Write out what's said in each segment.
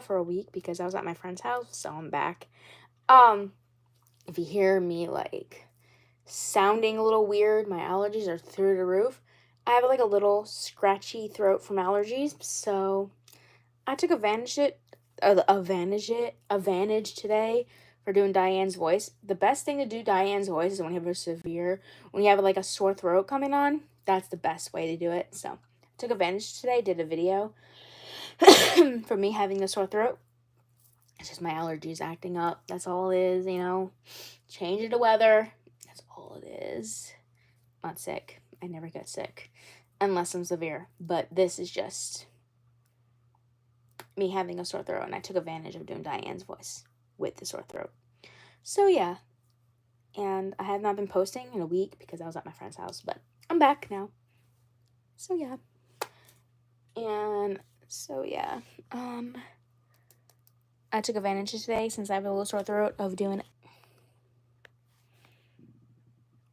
for a week because I was at my friend's house, so I'm back. If you hear me like sounding a little weird, my allergies are through the roof. I have like a little scratchy throat from allergies, so I took advantage today for doing Diane's voice. The best thing to do Diane's voice is when you have when you have like a sore throat coming on. That's the best way to do it. So I took advantage today, did a video for me having a sore throat. It's just my allergies acting up. That's all it is, Change of the weather. That's all it is. I'm not sick. I never get sick unless I'm severe. But this is just me having a sore throat, and I took advantage of doing Diane's voice with the sore throat. So yeah, and I have not been posting in a week because I was at my friend's house, but I'm back now. So yeah, and so yeah, I took advantage today since I have a little sore throat of doing.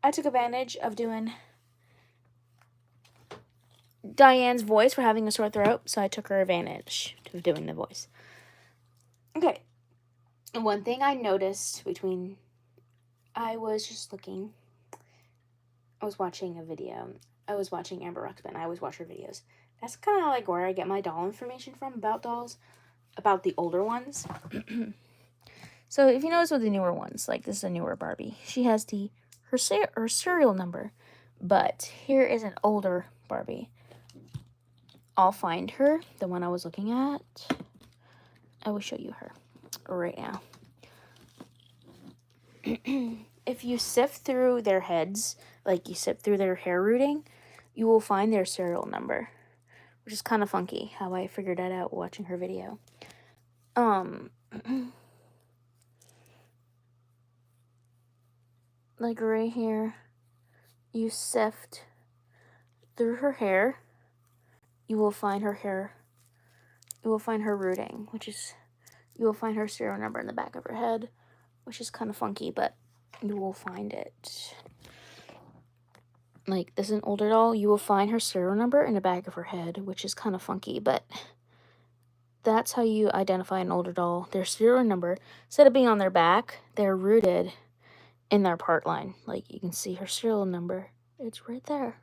I took advantage of doing Diane's voice for having a sore throat, so I took her advantage of doing the voice. Okay. And one thing I noticed I was just looking, I was watching a video. I was watching Amber Ruxpin. I always watch her videos. That's kind of like where I get my doll information from about dolls, about the older ones. So if you notice with the newer ones, like this is a newer Barbie, she has her serial number. But here is an older Barbie. I'll find her, the one I was looking at. I will show you her right now. If you sift through their heads, like you sift through their hair rooting, you will find their serial number, which is kind of funky how I figured that out watching her video. Like right here, you sift through her hair, you will find her hair, you will find her rooting, you will find her serial number in the back of her head, which is kind of funky, but you will find it. Like, this is an older doll, you will find her serial number in the back of her head, which is kind of funky, but that's how you identify an older doll. Their serial number, instead of being on their back, they're rooted in their part line. Like, you can see her serial number. It's right there.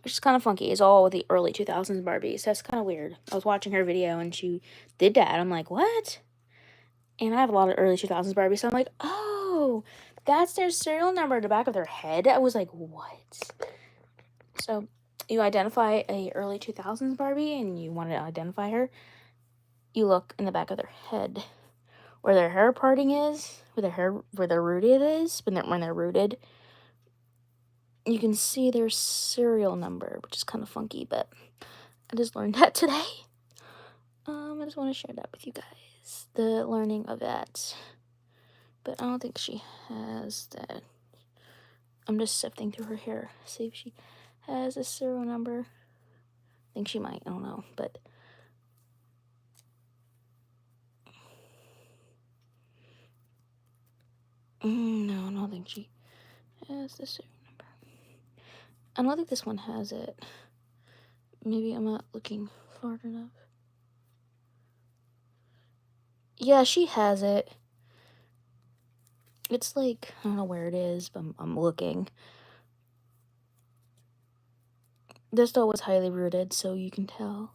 Which is kind of funky. It's all with the early 2000s Barbies. That's kind of weird. I was watching her video, and she did that. I'm like, what? And I have a lot of early 2000s Barbies, so I'm like, oh, that's their serial number at the back of their head? I was like, what? So, you identify a early 2000s Barbie, and you want to identify her, you look in the back of their head where their hair parting is, where their rooted is, when they're rooted. You can see their serial number, which is kind of funky, but I just learned that today. I just want to share that with you guys, the learning of that. But I don't think she has that. I'm just sifting through her hair, see if she has a serial number. I think she might, I don't know, but no, I don't think she has the serial number. I don't think this one has it. Maybe I'm not looking far enough. Yeah, she has it. It's like, I don't know where it is, but I'm looking. This doll was highly rooted, so you can tell.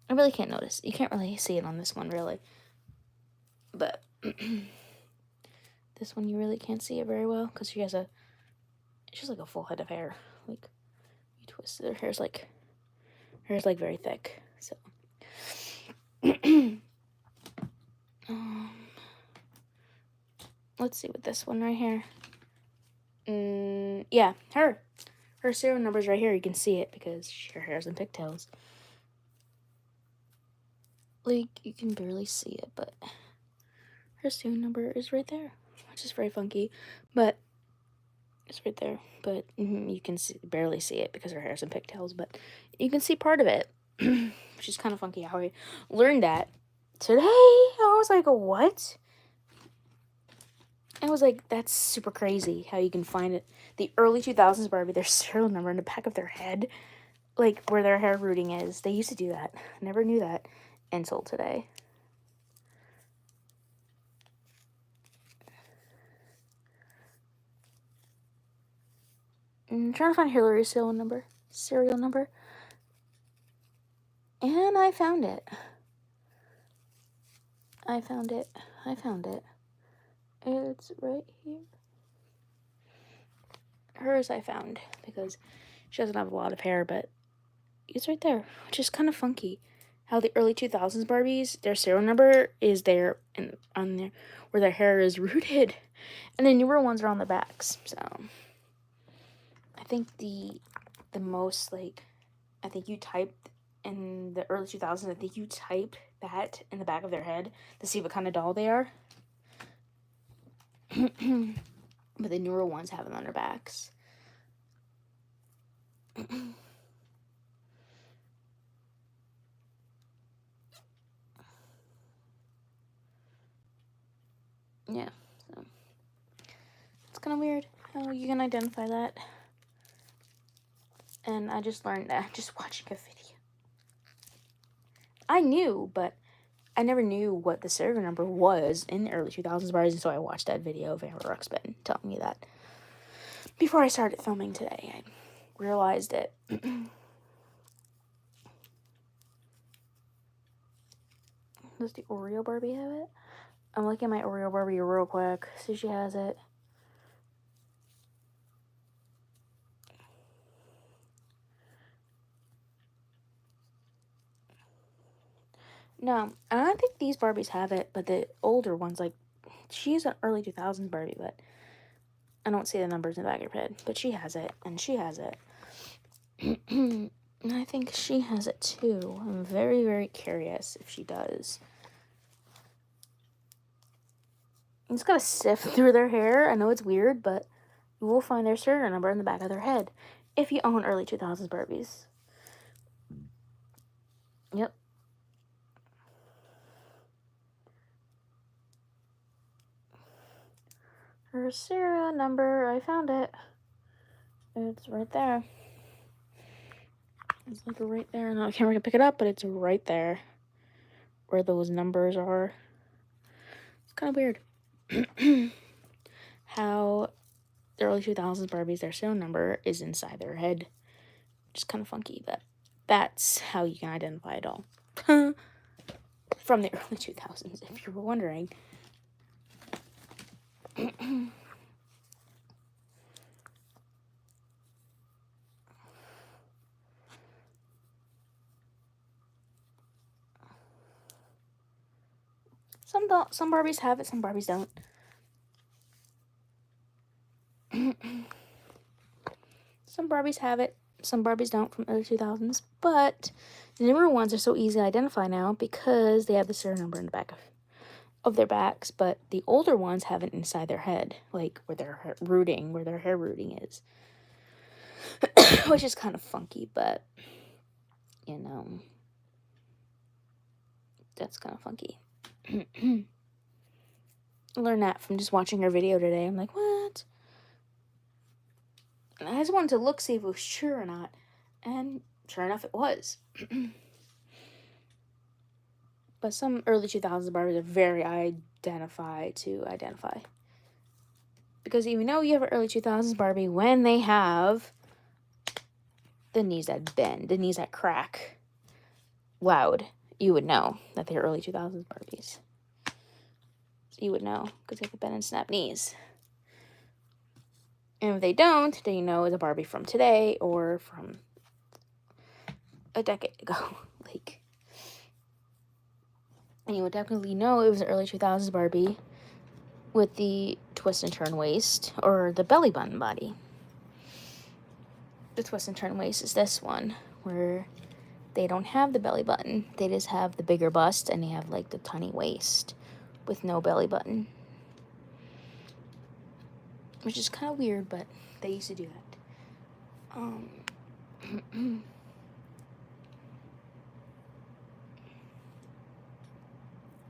I really can't notice. You can't really see it on this one, really. But this one, you really can't see it very well, because she has it's just like a full head of hair. Like, you twist it, her hair's like very thick, so. Let's see with this one right here. Yeah, her serial number's right here. You can see it because her hair's in pigtails. Like, you can barely see it, but her serial number is right there, which is very funky, but it's right there. But you can barely see it because her hair's in pigtails, but you can see part of it, which is kind of funky how I learned that today. I was like, what? I was like, that's super crazy how you can find it. The early 2000s Barbie, their serial number in the back of their head. like where their hair rooting is. They used to do that. Never knew that until today. I'm trying to find Hillary's serial number. And I found it. I found it. It's right here. Hers I found because she doesn't have a lot of hair, but it's right there, which is kind of funky. How the early 2000s Barbies, their serial number is there and on there where their hair is rooted, and the newer ones are on their backs. So I think the most, like, I think you typed in the early 2000s, I think you typed that in the back of their head to see what kind of doll they are. But the newer ones have them on their backs. Yeah, so it's kind of weird how you can identify that. And I just learned that just watching a video. I knew, but I never knew what the serial number was in the early 2000s Barbies, and so I watched that video of Amber Ruxpin telling me that. Before I started filming today, I realized it. Does the Oreo Barbie have it? I'm looking at my Oreo Barbie real quick. See if she has it. No, I don't think these Barbies have it, but the older ones, like, she's an early 2000s Barbie, but I don't see the numbers in the back of her head. But she has it, and she has it. And I think she has it too. I'm very, very curious if she does. You just gotta sift through their hair. I know it's weird, but you will find their serial number in the back of their head if you own early 2000s Barbies. Yep. Her serial number, I found it. It's right there. It's like right there. I don't know if camera can pick it up, but it's right there where those numbers are. It's kind of weird. How the early 2000s Barbies, their serial number is inside their head. Just kind of funky, but that's how you can identify it all. From the early 2000s, if you were wondering. Some Barbies have it, some Barbies don't. Some Barbies have it, some Barbies don't from early 2000s, but the newer ones are so easy to identify now because they have the serial number in the back of their backs, but the older ones have it inside their head, like where their hair rooting is. Which is kind of funky, but, you know, that's kind of funky. I learned that from just watching her video today. I'm like, what? And I just wanted to look, see if it was true or not. And sure enough, it was. But some early 2000s Barbies are very identify. Because even though you have an early 2000s Barbie, when they have the knees that bend, the knees that crack loud, you would know that they're early 2000s Barbies. So you would know because they have the bend and snap knees. And if they don't, then you know it's a Barbie from today or from a decade ago. Like, and you would definitely know it was an early 2000s Barbie with the twist and turn waist or the belly button body. The twist and turn waist is this one where they don't have the belly button. They just have the bigger bust and they have like the tiny waist with no belly button. Which is kind of weird, but they used to do that.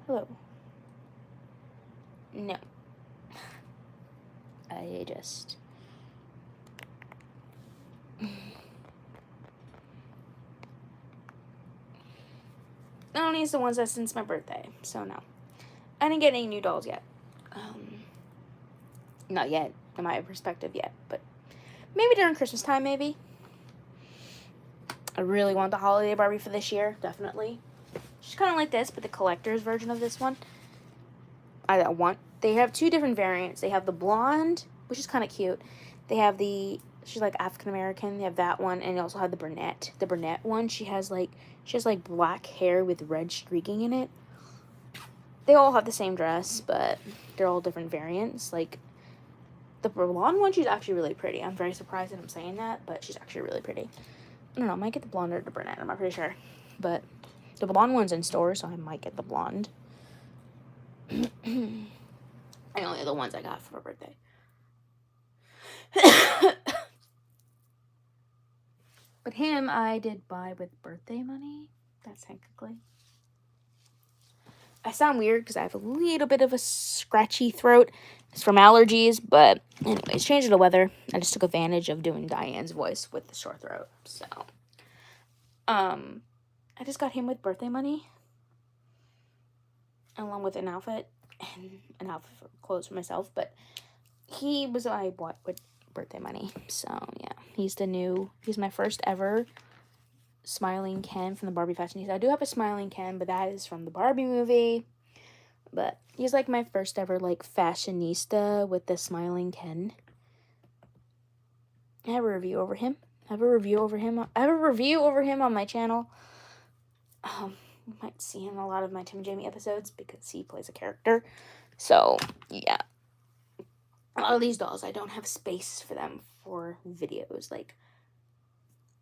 Hello. No. I just... only is the ones that since my birthday. So no, I didn't get any new dolls yet. Not yet, in my perspective yet, but maybe during Christmas time, maybe. I really want the holiday Barbie for this year, definitely. She's kind of like this, but the collector's version of this one. They have two different variants. They have the blonde, which is kind of cute. They have she's like African American. They have that one, and they also have the brunette. The brunette one, she has like black hair with red streaking in it. They all have the same dress, but they're all different variants. Like the blonde one, she's actually really pretty. I'm very surprised that I'm saying that, but she's actually really pretty. I don't know, I might get the blonde or the brunette. I'm not pretty sure, but the blonde one's in stores, so I might get the blonde. I only have the ones I got for my birthday. But him, I did buy with birthday money. That's technically. I sound weird because I have a little bit of a scratchy throat. It's from allergies, but anyways, change of the weather. I just took advantage of doing Diane's voice with the sore throat. So, I just got him with birthday money, along with an outfit and an outfit for clothes for myself. But he was I bought with birthday money. So yeah, he's my first ever Smiling Ken from the Barbie Fashionista. I do have a Smiling Ken, but that is from the Barbie movie. But he's like my first ever like fashionista with the Smiling Ken. I have a review over him. I have a review over him on my channel. You might see him in a lot of my Tim and Jamie episodes because he plays a character. So yeah, a lot of these dolls I don't have space for them for videos. Like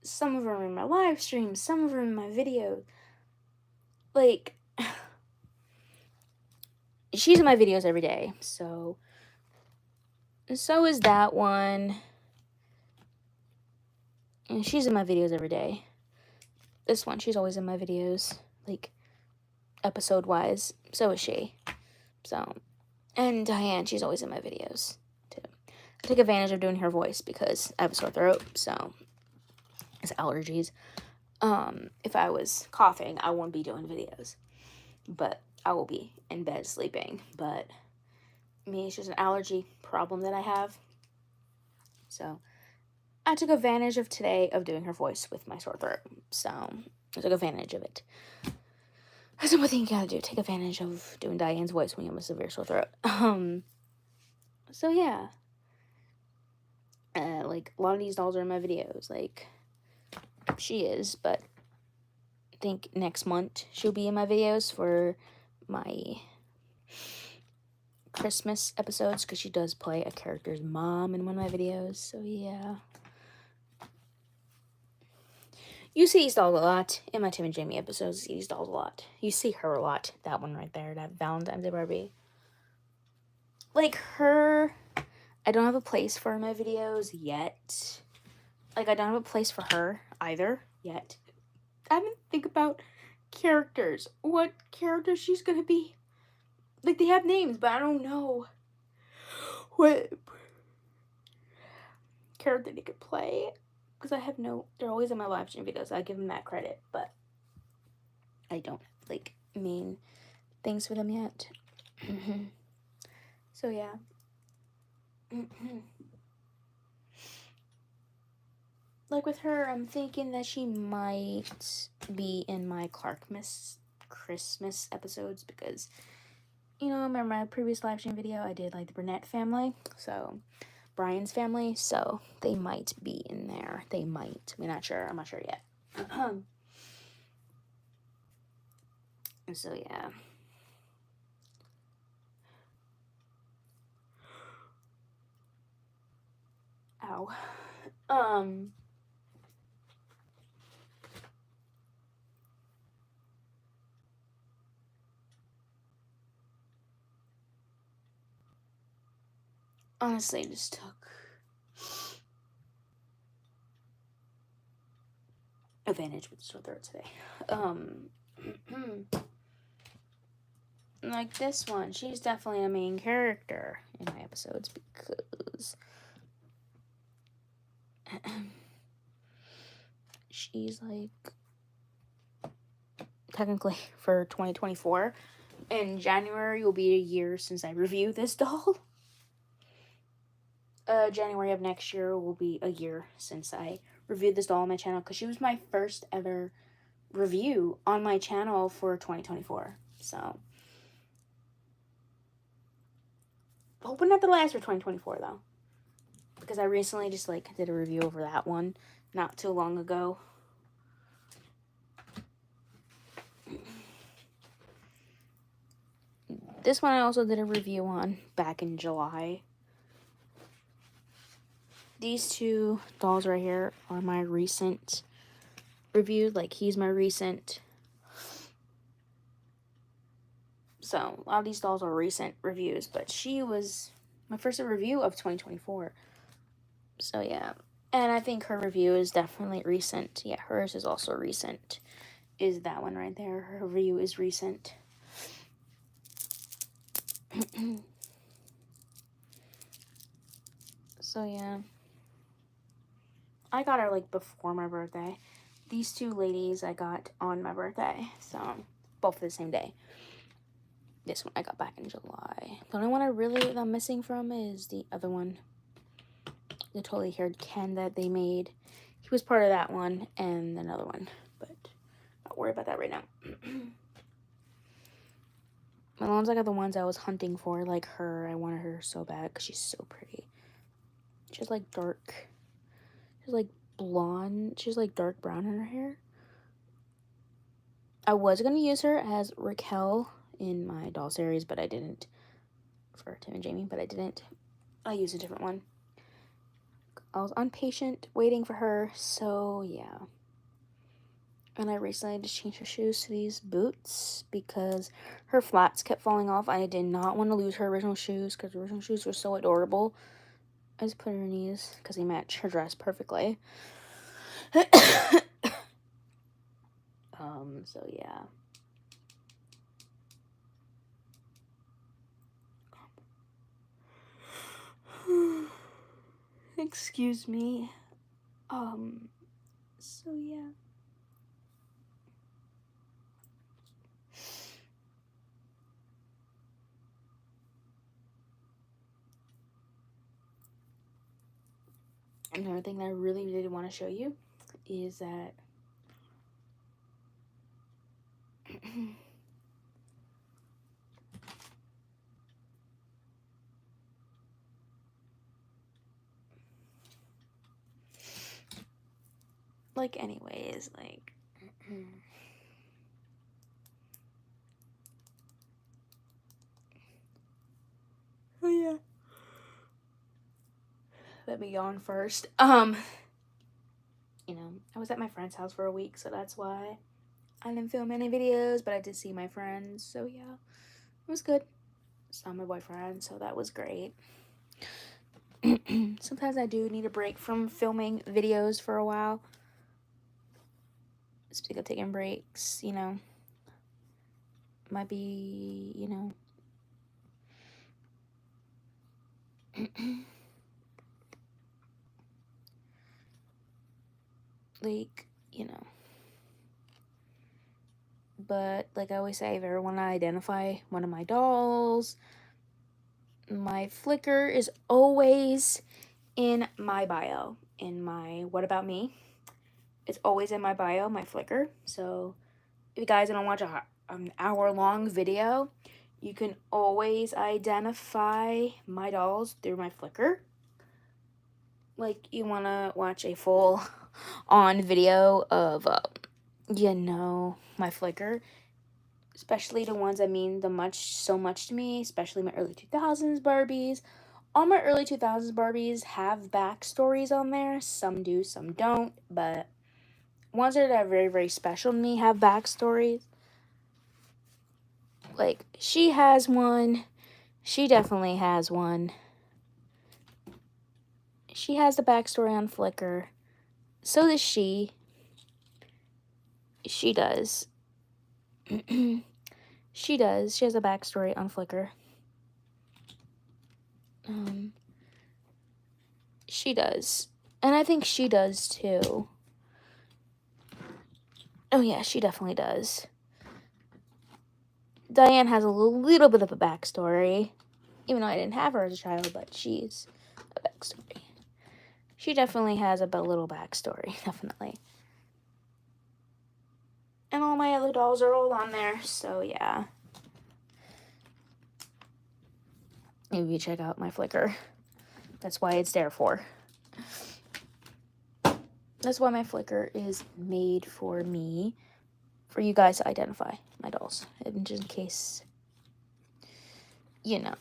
some of them are in my live streams, some of them in my videos. Like she's in my videos every day, so is that one. And she's in my videos every day. This one, she's always in my videos, like episode-wise. So is she. So, and Diane, she's always in my videos, too. I take advantage of doing her voice because I have a sore throat, so it's allergies. If I was coughing, I wouldn't be doing videos. But I will be in bed sleeping. But me, it's just an allergy problem that I have. So I took advantage of today of doing her voice with my sore throat. So I took advantage of it. That's one thing you gotta do. Take advantage of doing Diane's voice when you have a severe sore throat. So yeah. Like a lot of these dolls are in my videos. Like she is, but I think next month she'll be in my videos for my Christmas episodes because she does play a character's mom in one of my videos. So yeah. You see these dolls a lot in my Tim and Jamie episodes. You see these dolls a lot. You see her a lot. That one right there, that Valentine's Day Barbie. Like her, I don't have a place for in my videos yet. Like I don't have a place for her either yet. I didn't think about characters. What character she's gonna be. Like they have names, but I don't know what character they could play. Because I have they're always in my live stream videos. I give them that credit, but I don't have, like, main things for them yet. So, yeah. Like, with her, I'm thinking that she might be in my Christmas episodes because, you know, remember my previous live stream video, I did, like, the Burnett family, so Brian's family, so they might be in there. They might. We're not sure. I'm not sure yet. So, yeah. Ow. Honestly, I just took advantage with the sore throat today. Like this one, she's definitely a main character in my episodes because she's like technically for 2024. In January will be a year since I reviewed this doll. January of next year will be a year since I reviewed this doll on my channel, because she was my first ever review on my channel for 2024. So, hoping not the last for 2024 though, because I recently just like did a review over that one not too long ago. This one I also did a review on back in July. These two dolls right here are my recent review. Like, he's my recent. So, a lot of these dolls are recent reviews, but she was my first review of 2024. So, yeah. And I think her review is definitely recent. Yeah, hers is also recent. Is that one right there. Her review is recent. So, yeah. I got her, like, before my birthday. These two ladies I got on my birthday. So, both the same day. This one I got back in July. The only one I'm missing from is the other one. The totally haired Ken that they made. He was part of that one and another one. But, don't worry about that right now. The ones I got, the ones I was hunting for, like her. I wanted her so bad because she's so pretty. She's like dark. She's like blonde. She's like dark brown in her hair. I was going to use her as Raquel in my doll series, but I didn't. For Tim and Jamie, but I didn't. I used a different one. I was impatient waiting for her, so yeah. And I recently just changed her shoes to these boots because her flats kept falling off. I did not want to lose her original shoes because her original shoes were so adorable. I just put her in these because they match her dress perfectly. So yeah. Excuse me. So yeah. Another thing that I really did want to show you is that like, anyways, like oh yeah. Let me yawn first. You know, I was at my friend's house for a week, so that's why I didn't film any videos, but I did see my friends, so yeah, it was good. Saw my boyfriend, so that was great. Sometimes I do need a break from filming videos for a while. Speaking of taking breaks, you know, might be, you know, like, you know. But like I always say, if I ever want to identify one of my dolls, my Flickr is always in my bio. In my What About Me, it's always in my bio, my Flickr. So if you guys don't watch an hour-long video, you can always identify my dolls through my Flickr. Like, you want to watch a full-on video of, you know, my Flickr, especially the ones that mean so much to me, especially my early 2000s Barbies. All my early 2000s Barbies have backstories on there. Some do, some don't, but ones that are very, very special to me have backstories. Like, she has one. She definitely has one. She has the backstory on Flickr. So does she. She does. She does. She has a backstory on Flickr. She does. And I think she does too. Oh yeah, she definitely does. Diane has a little bit of a backstory. Even though I didn't have her as a child, but she's a backstory. She definitely has a little backstory, definitely. And all my other dolls are all on there, so yeah. Maybe you check out my Flickr. That's why it's there for. That's why my Flickr is made for me, for you guys to identify my dolls. And just in case, you know.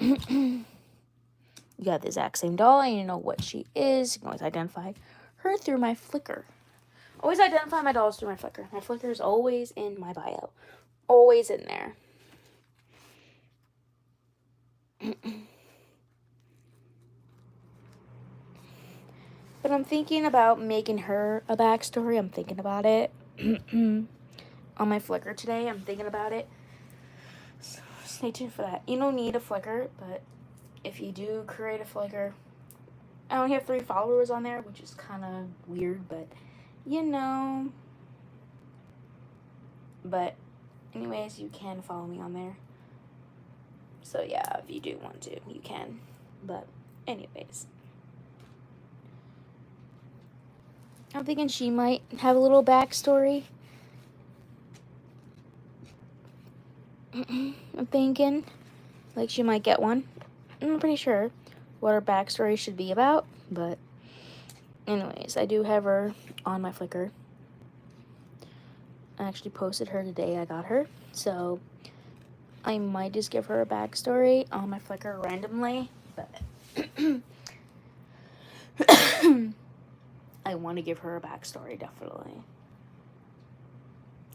You got the exact same doll and you know what she is. You can always identify her through my Flickr. Always identify my dolls through my Flickr. My Flickr is always in my bio. Always in there. But I'm thinking about making her a backstory. I'm thinking about it. On my Flickr today, I'm thinking about it. So stay tuned for that. You don't need a Flickr, but if you do create a Flickr, I only have 3 followers on there, which is kind of weird, but you know. But anyways, you can follow me on there. So yeah, if you do want to, you can. But anyways, I'm thinking she might have a little backstory. I'm thinking like she might get one. I'm not pretty sure what her backstory should be about, but anyways, I do have her on my Flickr. I actually posted her today. I got her, so I might just give her a backstory on my Flickr randomly, but I want to give her a backstory, definitely.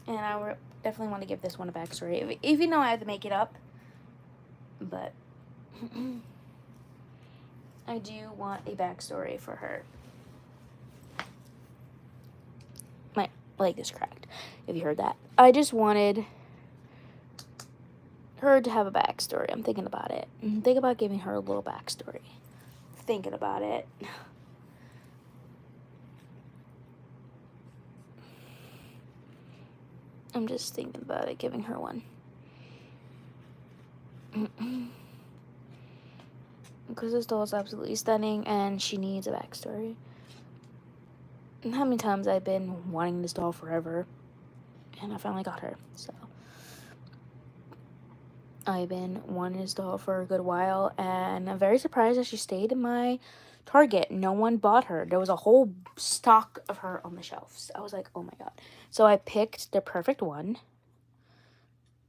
And I definitely want to give this one a backstory, even though I have to make it up. But I do want a backstory for her. My leg is cracked, if you heard that. I just wanted her to have a backstory. I'm thinking about it. I'm thinking about giving her a little backstory. Thinking about it. I'm just thinking about it, giving her one. Because this doll is absolutely stunning and she needs a backstory. And how many times I've been wanting this doll forever, and I finally got her. So I've been wanting this doll for a good while, and I'm very surprised that she stayed in my Target. No one bought her. There was a whole stock of her on the shelves. I was like, oh my god. So I picked the perfect one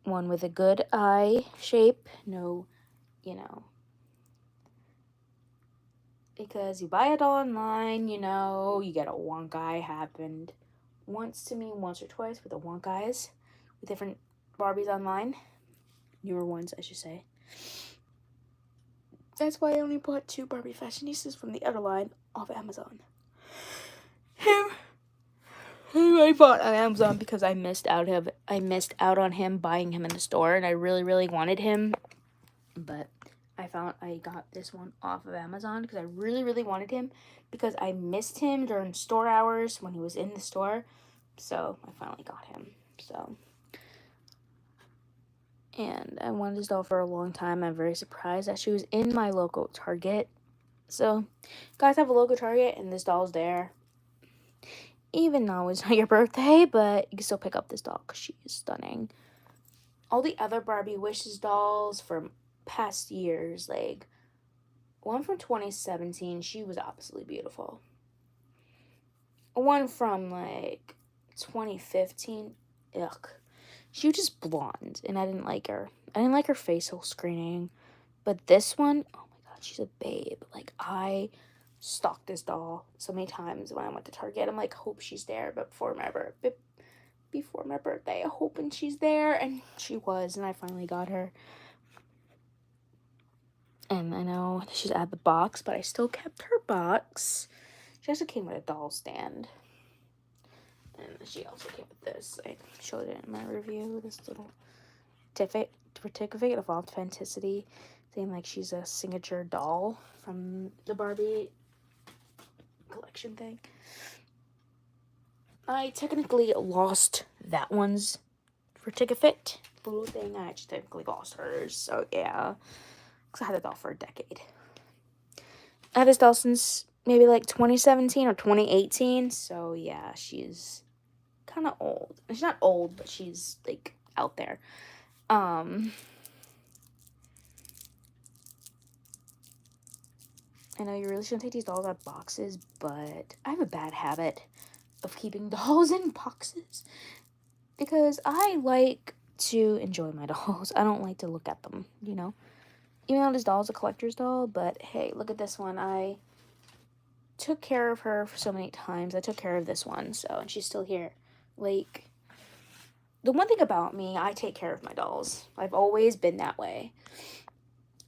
with a good eye shape. No, you know, because you buy it online, you know, you get a wonk eye. Happened once to me, once or twice, with the wonk eyes with different Barbies online. Newer ones, I should say. That's why I only bought 2 Barbie Fashionistas from the other line off Amazon. Him I bought on Amazon because I missed out on him, buying him in the store, and I really, really wanted him. But I got this one off of Amazon because I really, really wanted him, because I missed him during store hours when he was in the store. So I finally got him. So, and I wanted this doll for a long time. I'm very surprised that she was in my local Target. So, guys have a local Target and this doll's there. Even though it's not your birthday, but you can still pick up this doll because she is stunning. All the other Barbie Wishes dolls from past years, like one from 2017, she was absolutely beautiful. One from like 2015, ugh. She was just blonde, and I didn't like her. I didn't like her facial screening. But this one, oh my god, she's a babe. Like, I stalked this doll so many times when I went to Target. I'm like, hope she's there, but before my birthday, I'm hoping she's there, and she was, and I finally got her. And I know she's at the box, but I still kept her box. She also came with a doll stand. And she also came with this. I showed it in my review. This little certificate of authenticity, saying like she's a signature doll from the Barbie collection thing. I technically lost that one's certificate little thing. I just technically lost hers. So, yeah. Because I had the doll for a decade. I had this doll since maybe like 2017 or 2018. So, yeah, she's kind of old. She's not old, but she's, like, out there. I know you really shouldn't take these dolls out of boxes, but I have a bad habit of keeping dolls in boxes because I like to enjoy my dolls. I don't like to look at them, you know? Even though this doll is a collector's doll, but hey, look at this one. I took care of her for so many times. I took care of this one, so, and she's still here. Like, the one thing about me, I take care of my dolls. I've always been that way.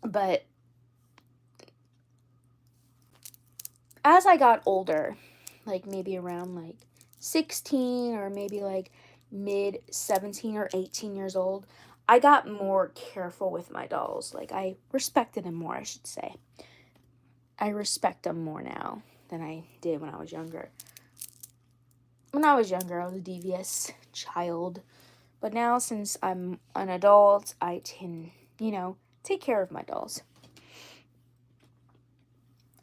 But as I got older, like maybe around like 16 or maybe like mid 17 or 18 years old, I got more careful with my dolls. Like, I respected them more, I should say. I respect them more now than I did when I was younger. When I was younger, I was a devious child. But now, since I'm an adult, I can, you know, take care of my dolls.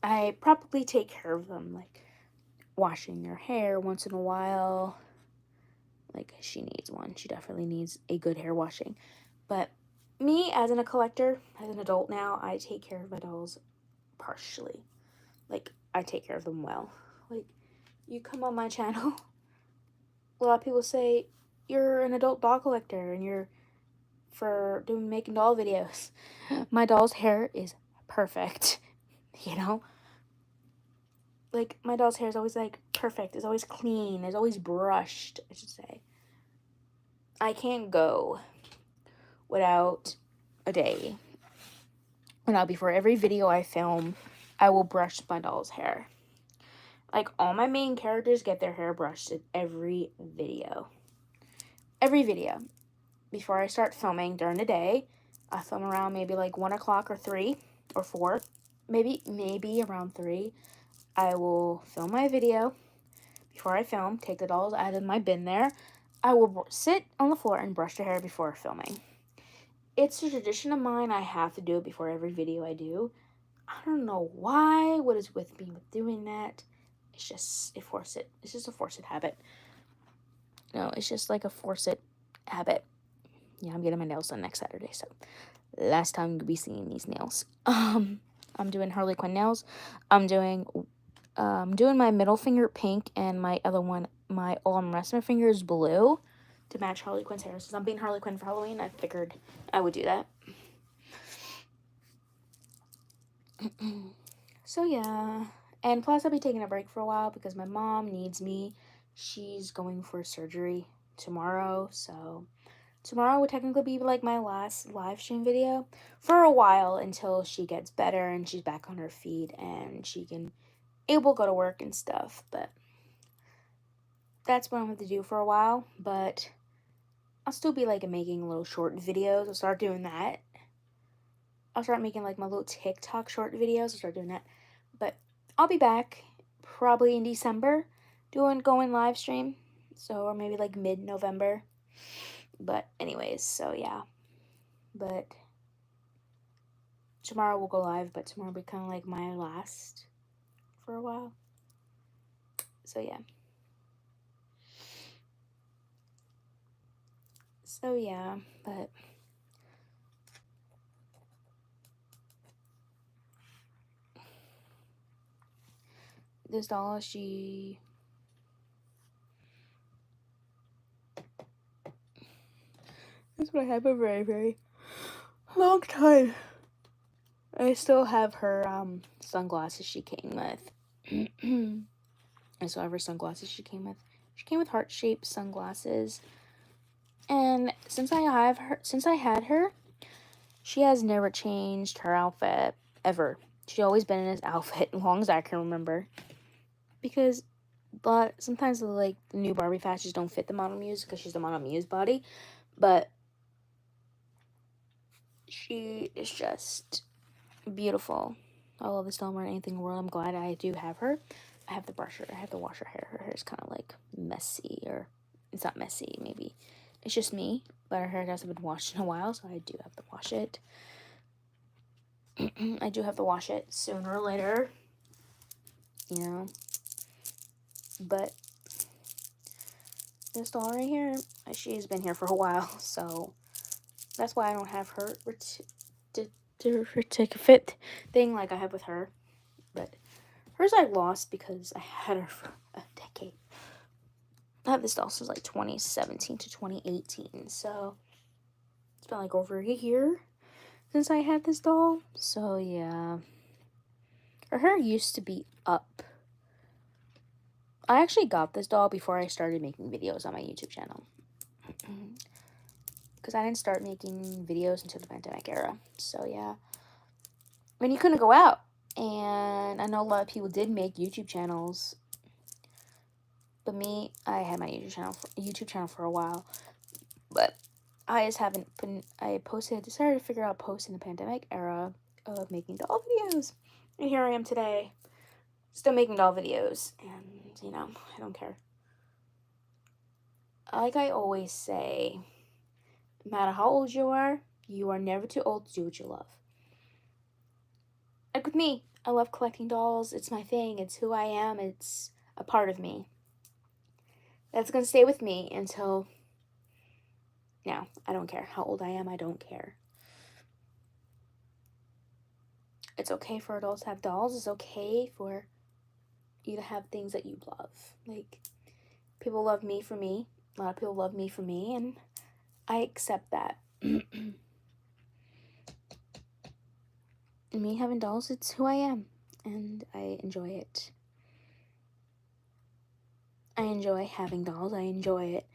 I probably take care of them, like washing their hair once in a while. Like, she needs one. She definitely needs a good hair washing. But me, as a collector, as an adult now, I take care of my dolls partially. Like, I take care of them well. Like, you come on my channel, a lot of people say, you're an adult doll collector and you're making doll videos. My doll's hair is perfect, you know? Like, my doll's hair is always, like, perfect. It's always clean. It's always brushed, I should say. I can't go without a day. Now, before every video I film, I will brush my doll's hair. Like, all my main characters get their hair brushed in every video. Every video. Before I start filming during the day, I film around maybe like 1 o'clock or 3 or 4. Maybe around 3. I will film my video. Before I film, take the dolls out of my bin there. I will sit on the floor and brush their hair before filming. It's a tradition of mine. I have to do it before every video I do. I don't know why. What is with me with doing that? It's just a force it. It's just a force it habit. No, it's just like a force it habit. Yeah, I'm getting my nails done next Saturday, so last time you'll be seeing these nails. I'm doing Harley Quinn nails. I'm doing my middle finger pink and my other one, my rest of my finger is blue to match Harley Quinn's hair. Since I'm being Harley Quinn for Halloween, I figured I would do that. So yeah, and plus I'll be taking a break for a while because my mom needs me. She's going for surgery tomorrow, so tomorrow would technically be like my last live stream video for a while until she gets better and she's back on her feet and she can able to go to work and stuff. But that's what I'm going to do for a while. But I'll still be like making little short videos. I'll start doing that. I'll start making like my little TikTok short videos. I'll start doing that. But I'll be back probably in December going live stream. So, or maybe like mid-November. But anyways, so yeah. But tomorrow we'll go live, but tomorrow will be kind of like my last for a while. So yeah. So yeah, but this doll, that's what I have a very, very long time. I still have her sunglasses she came with. I still have her sunglasses she came with. She came with heart-shaped sunglasses. And since I had her, she has never changed her outfit ever. She's always been in this outfit as long as I can remember. But sometimes like the new Barbie fashions don't fit the Model Muse because she's the Model Muse body. But she is just beautiful. I love this doll more than anything in the world. I'm glad I do have her. I have to brush her. I have to wash her hair. Her hair is kind of like messy, or it's not messy. Maybe It's just me, but her hair hasn't been washed in a while, so I do have to wash it. I do have to wash it sooner or later, you know. But this doll right here, she's been here for a while, so that's why I don't have her certificate thing like I have with her. But hers I lost because I had her for a decade. I have this doll since like 2017 to 2018, so it's been like over a year since I had this doll. So yeah, her hair used to be up. I actually got this doll before I started making videos on my YouTube channel. Because I didn't start making videos until the pandemic era. So yeah. I mean, you couldn't go out. And I know a lot of people did make YouTube channels. But me, I had my YouTube channel for a while. But I just haven't decided to figure out posting the pandemic era of making doll videos. And here I am today. Still making doll videos. And, you know, I don't care. Like I always say, no matter how old you are never too old to do what you love. Like with me, I love collecting dolls. It's my thing. It's who I am. It's a part of me. That's going to stay with me until now. I don't care how old I am. I don't care. It's okay for adults to have dolls. It's okay for you to have things that you love. Like, people love me for me. A lot of people love me for me, and I accept that. Me having dolls, it's who I am, and I enjoy it. I enjoy having dolls. I enjoy it.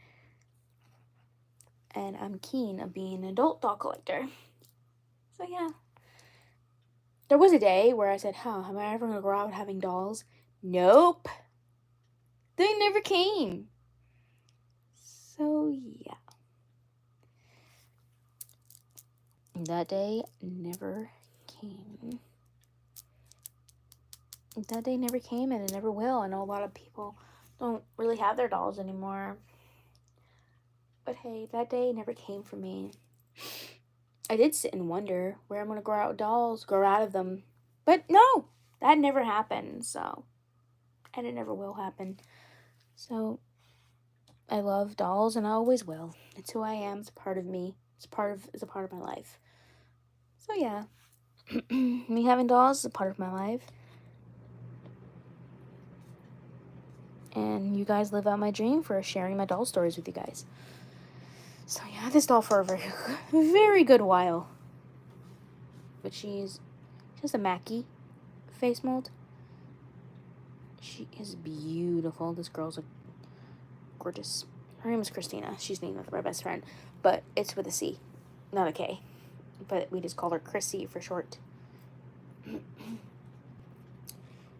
And I'm keen of being an adult doll collector. So yeah. There was a day where I said, am I ever going to grow out having dolls? Nope. They never came. So yeah. That day never came. That day never came, and it never will. I know a lot of people don't really have their dolls anymore. But hey, that day never came for me. I did sit and wonder where I'm going to grow out of them. But no, that never happened, so. And it never will happen. So, I love dolls, and I always will. It's who I am. It's a part of me. It's a part of my life. So yeah. Me having dolls is a part of my life. And you guys live out my dream for sharing my doll stories with you guys. So yeah, I had this doll for a very good while. But she's a Mackie face mold. She is beautiful. This girl's gorgeous. Her name is Christina. She's named after my best friend. But it's with a C, not a K. But we just call her Chrissy for short.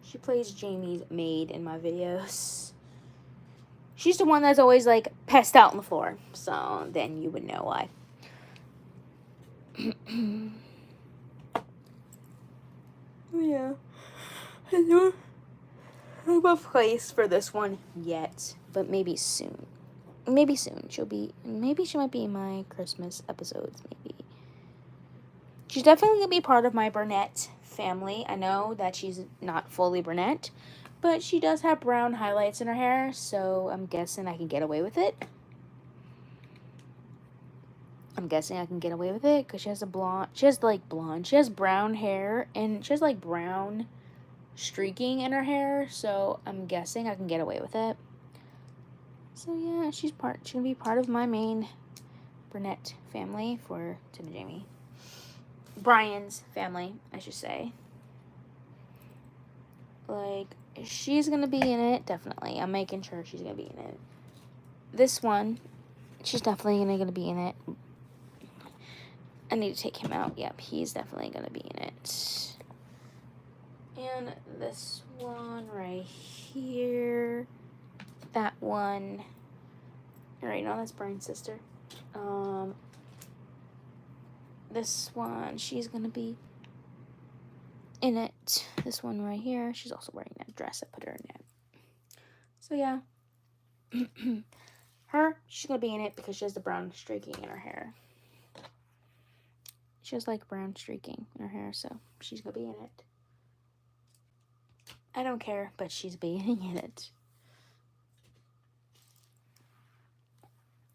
She plays Jamie's maid in my videos. She's the one that's always, like, passed out on the floor. So, then you would know why. Yeah. I don't have a place for this one yet. But maybe soon. Maybe soon. Maybe she might be in my Christmas episodes, maybe. She's definitely going to be part of my brunette family. I know that she's not fully brunette, but she does have brown highlights in her hair, so I'm guessing I can get away with it. Because she has she has brown hair, and she has, like, brown streaking in her hair, so I'm guessing I can get away with it. So, yeah, she's going to be part of my main brunette family for Tim and Jamie. Brian's family, I should say. Like, she's gonna be in it, definitely. I'm making sure she's gonna be in it. This one, she's definitely gonna be in it. I need to take him out. Yep, he's definitely gonna be in it. And this one right here. That one. Alright, no, that's Brian's sister. This one, she's gonna be in it. This one right here, she's also wearing that dress. I put her in it. So yeah. She's gonna be in it because she has the brown streaking in her hair. She has like brown streaking in her hair, so she's gonna be in it. I don't care, but she's being in it.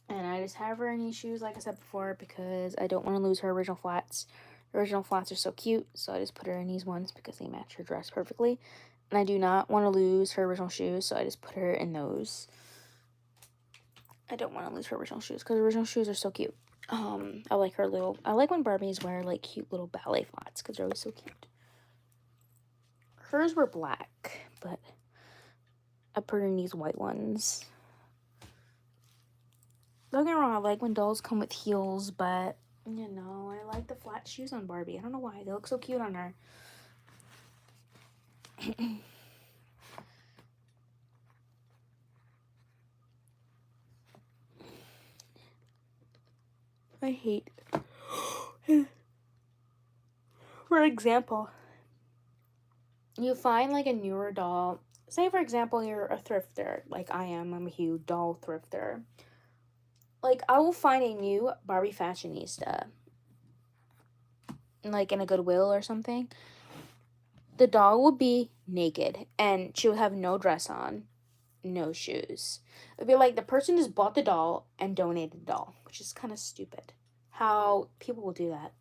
And I just have her in these shoes, like I said before, because I don't want to lose her original flats. The original flats are so cute, so I just put her in these ones because they match her dress perfectly. And I do not want to lose her original shoes, so I just put her in those. I don't want to lose her original shoes because original shoes are so cute. I like her little, I like when Barbies wear like cute little ballet flats because they're always so cute. Hers were black, but I put her in these white ones. Don't get me wrong, I like when dolls come with heels, but you know, I like the flat shoes on Barbie. I don't know why, they look so cute on her. I hate. For example, you find like a newer doll. Say for example, you're a thrifter, like I am. I'm a huge doll thrifter. Like I will find a new Barbie fashionista, like in a Goodwill or something. The doll will be naked and she will have no dress on, no shoes. It'd be like the person just bought the doll and donated the doll, which is kind of stupid. How people will do that.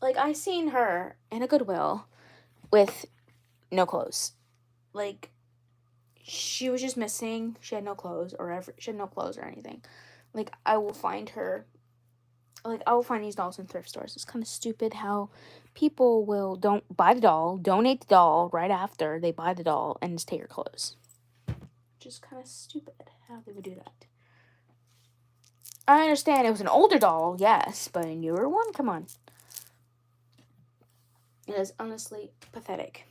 Like I seen her in a Goodwill with no clothes. Like she was just missing. She had no clothes she had no clothes or anything. Like I will find her. Like I will find these dolls in thrift stores. It's kind of stupid how people will don't buy the doll, donate the doll right after they buy the doll, and just take her clothes. Just kind of stupid how they would do that. I understand it was an older doll, yes, but a newer one? Come on. It is honestly pathetic.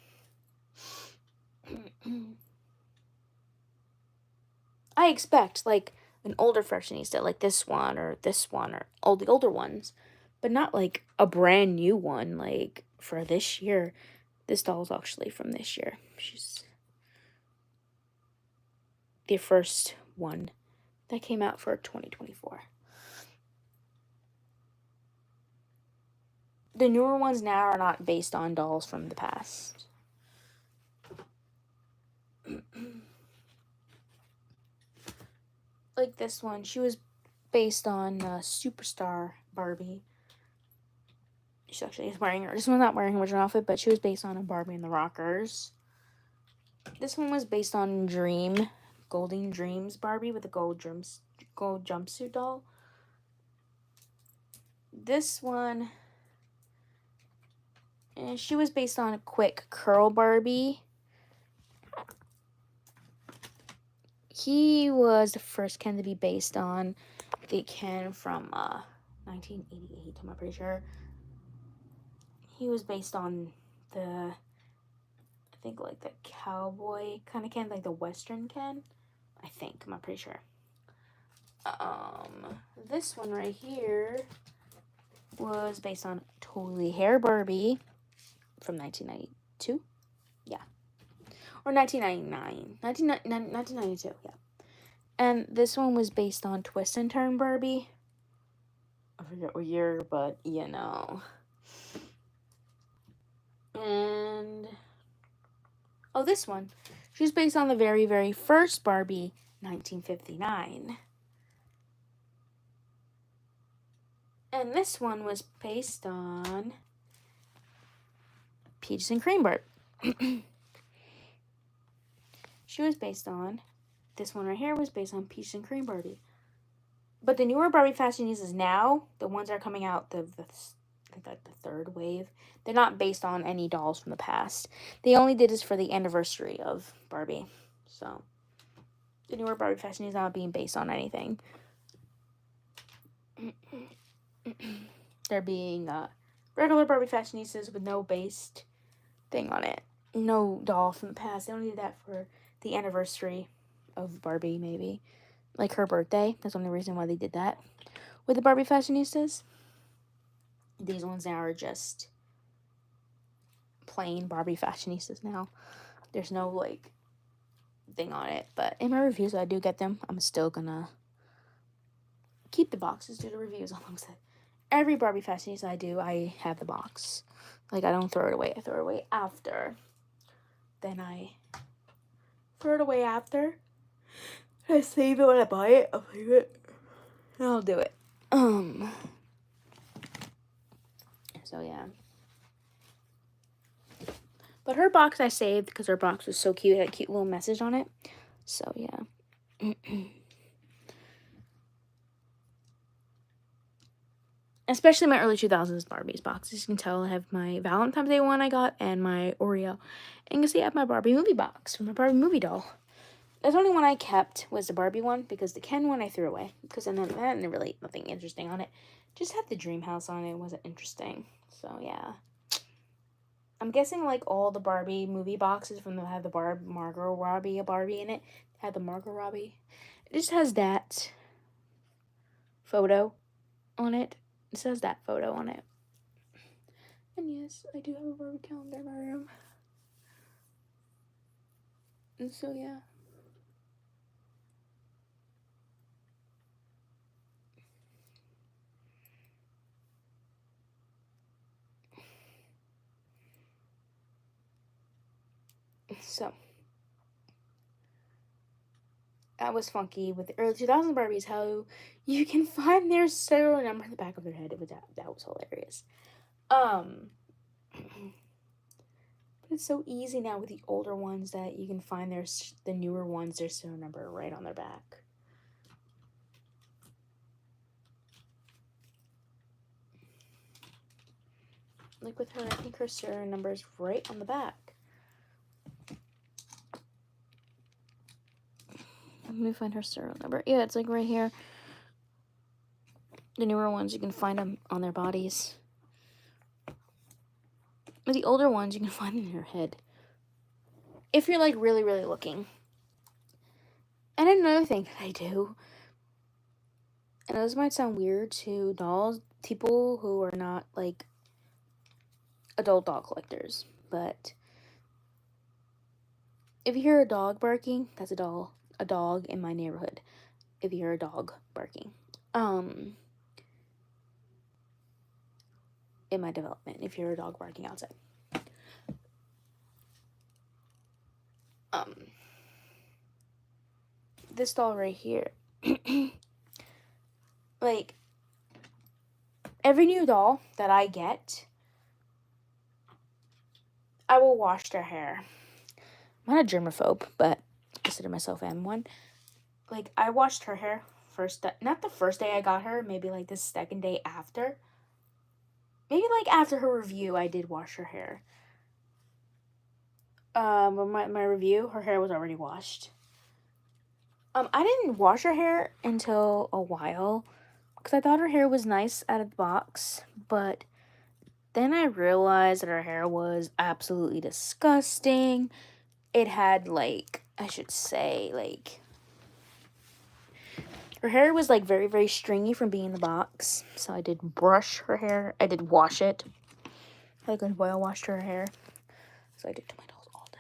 I expect, like, an older fashionista, like this one, or all the older ones, but not, like, a brand new one, like, for this year. This doll is actually from this year. She's the first one that came out for 2024. The newer ones now are not based on dolls from the past. Like this one, she was based on Superstar Barbie. She actually is wearing her. This one's not wearing her original outfit, but she was based on a Barbie and the Rockers. This one was based on Golden Dreams Barbie with a gold jumpsuit doll. This one, she was based on a Quick Curl Barbie. He was the first Ken to be based on the Ken from 1988, I'm pretty sure. He was based on I think like the cowboy kind of Ken, like the Western Ken. I think, I'm not pretty sure. This one right here was based on Totally Hair Barbie from 1992. Yeah. Or 1999. 1992, yeah. And this one was based on Twist and Turn Barbie. I forget what year, but you know. And this one. She's based on the very, very first Barbie, 1959. And this one was based on Peaches and Cream Barbie. She was based on, this one right here was based on Peaches and Cream Barbie. But the newer Barbie fashionistas now, the ones that are coming out, the third wave, they're not based on any dolls from the past. They only did this for the anniversary of Barbie. So, the newer Barbie fashion is not being based on anything. They're being regular Barbie fashionistas with no based thing on it. No doll from the past. They only did that for the anniversary of Barbie, maybe. Like her birthday. That's the only reason why they did that with the Barbie fashionistas. These ones now are just plain Barbie fashionistas now. There's no, like, thing on it. But in my reviews, I do get them. I'm still gonna keep the boxes, do the reviews on them. Every Barbie Fashionistas I do, I have the box. Like, I don't throw it away. I throw it away after. Then I throw it away after. I save it when I buy it. I'll save it. And I'll do it. So, yeah. But her box I saved because her box was so cute. It had a cute little message on it. So, yeah. Especially my early 2000s Barbies boxes. You can tell I have my Valentine's Day one I got and my Oreo. And you can see I have my Barbie movie box from my Barbie movie doll. The only one I kept was the Barbie one because the Ken one I threw away. Because then that had really nothing interesting on it. Just had the dream house on it. It wasn't interesting. So, yeah. I'm guessing, like, all the Barbie movie boxes from them have the Margot Robbie in it. Had the Margot Robbie. It just has that photo on it. It says that photo on it. And yes, I do have a Barbie calendar in my room. And so, yeah. So, that was funky with the early 2000s Barbies, how you can find their serial number in the back of their head. That was hilarious. But it's so easy now with the older ones that you can find the newer ones, their serial number right on their back. Like with her, I think her serial number is right on the back. Let me find her serial number. Yeah, it's like right here. The newer ones, you can find them on their bodies. But the older ones, you can find them in your head. If you're, like, really, really looking. And another thing that I do, and this might sound weird to people who are not, like, adult dog collectors, but if you hear a dog barking, that's a dog in my neighborhood. If you hear a dog barking. In my development, if you hear a dog barking outside. This doll right here. Like, every new doll that I get, I will wash their hair. I'm not a germaphobe, but I consider myself one. Like, I washed her hair not the first day I got her, maybe like the second day after. Maybe like after her review, I did wash her hair. My review, her hair was already washed. I didn't wash her hair until a while because I thought her hair was nice out of the box, but then I realized that her hair was absolutely disgusting. It had, like, I should say, like, her hair was, like, very, very stringy from being in the box. So I did brush her hair. I did wash it. I like boil washed her hair. So I did to my dolls all the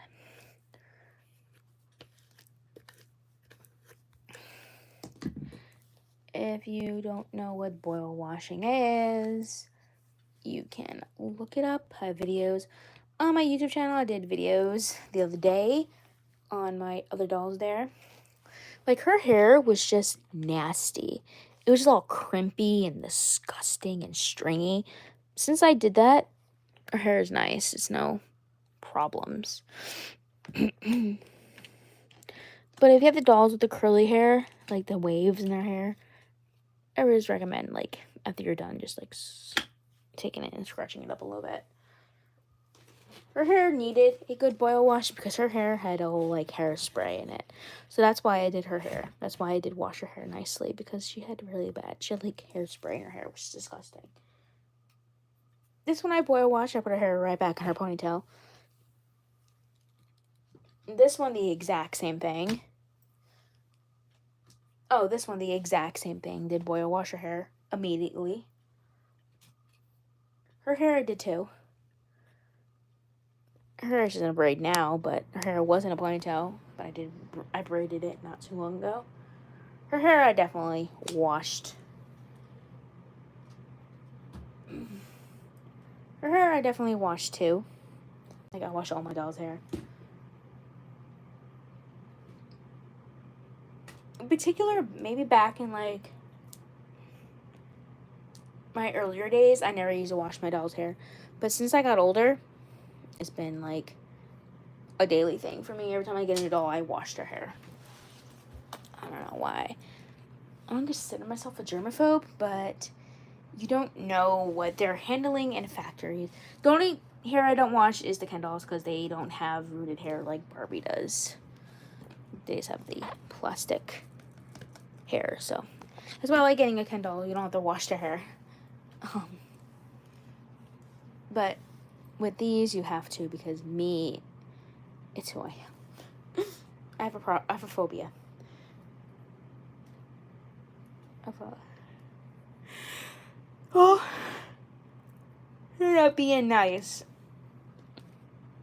time. If you don't know what boil washing is, you can look it up. I have videos on my YouTube channel. I did videos the other day on my other dolls there. Like, her hair was just nasty. It was just all crimpy and disgusting and stringy. Since I did that, her hair is nice. It's no problems. But if you have the dolls with the curly hair, like the waves in their hair, I always recommend, like, after you're done, just, like, taking it and scratching it up a little bit. Her hair needed a good boil wash because her hair had a whole, like, hairspray in it. So that's why I did her hair. That's why I did wash her hair nicely, because she had really bad. She had, like, hairspray in her hair, which is disgusting. This one I boil wash, I put her hair right back in her ponytail. This one, the exact same thing. Oh, this one, the exact same thing. Did boil wash her hair immediately. Her hair I did too. Her hair is in a braid now, but her hair wasn't a ponytail. But I braided it not too long ago. Her hair I definitely washed Her hair I definitely wash too. Like, I wash all my doll's hair. In particular, maybe back in, like, my earlier days, I never used to wash my doll's hair. But since I got older, it's been, like, a daily thing for me. Every time I get a new doll, I wash their hair. I don't know why. I don't consider myself a germaphobe, but you don't know what they're handling in factories. The only hair I don't wash is the Ken dolls, because they don't have rooted hair like Barbie does. They just have the plastic hair, so that's why I like getting a Ken doll. You don't have to wash their hair. But with these, you have to, because me, it's who I am. I have a phobia. Oh, you're not being nice.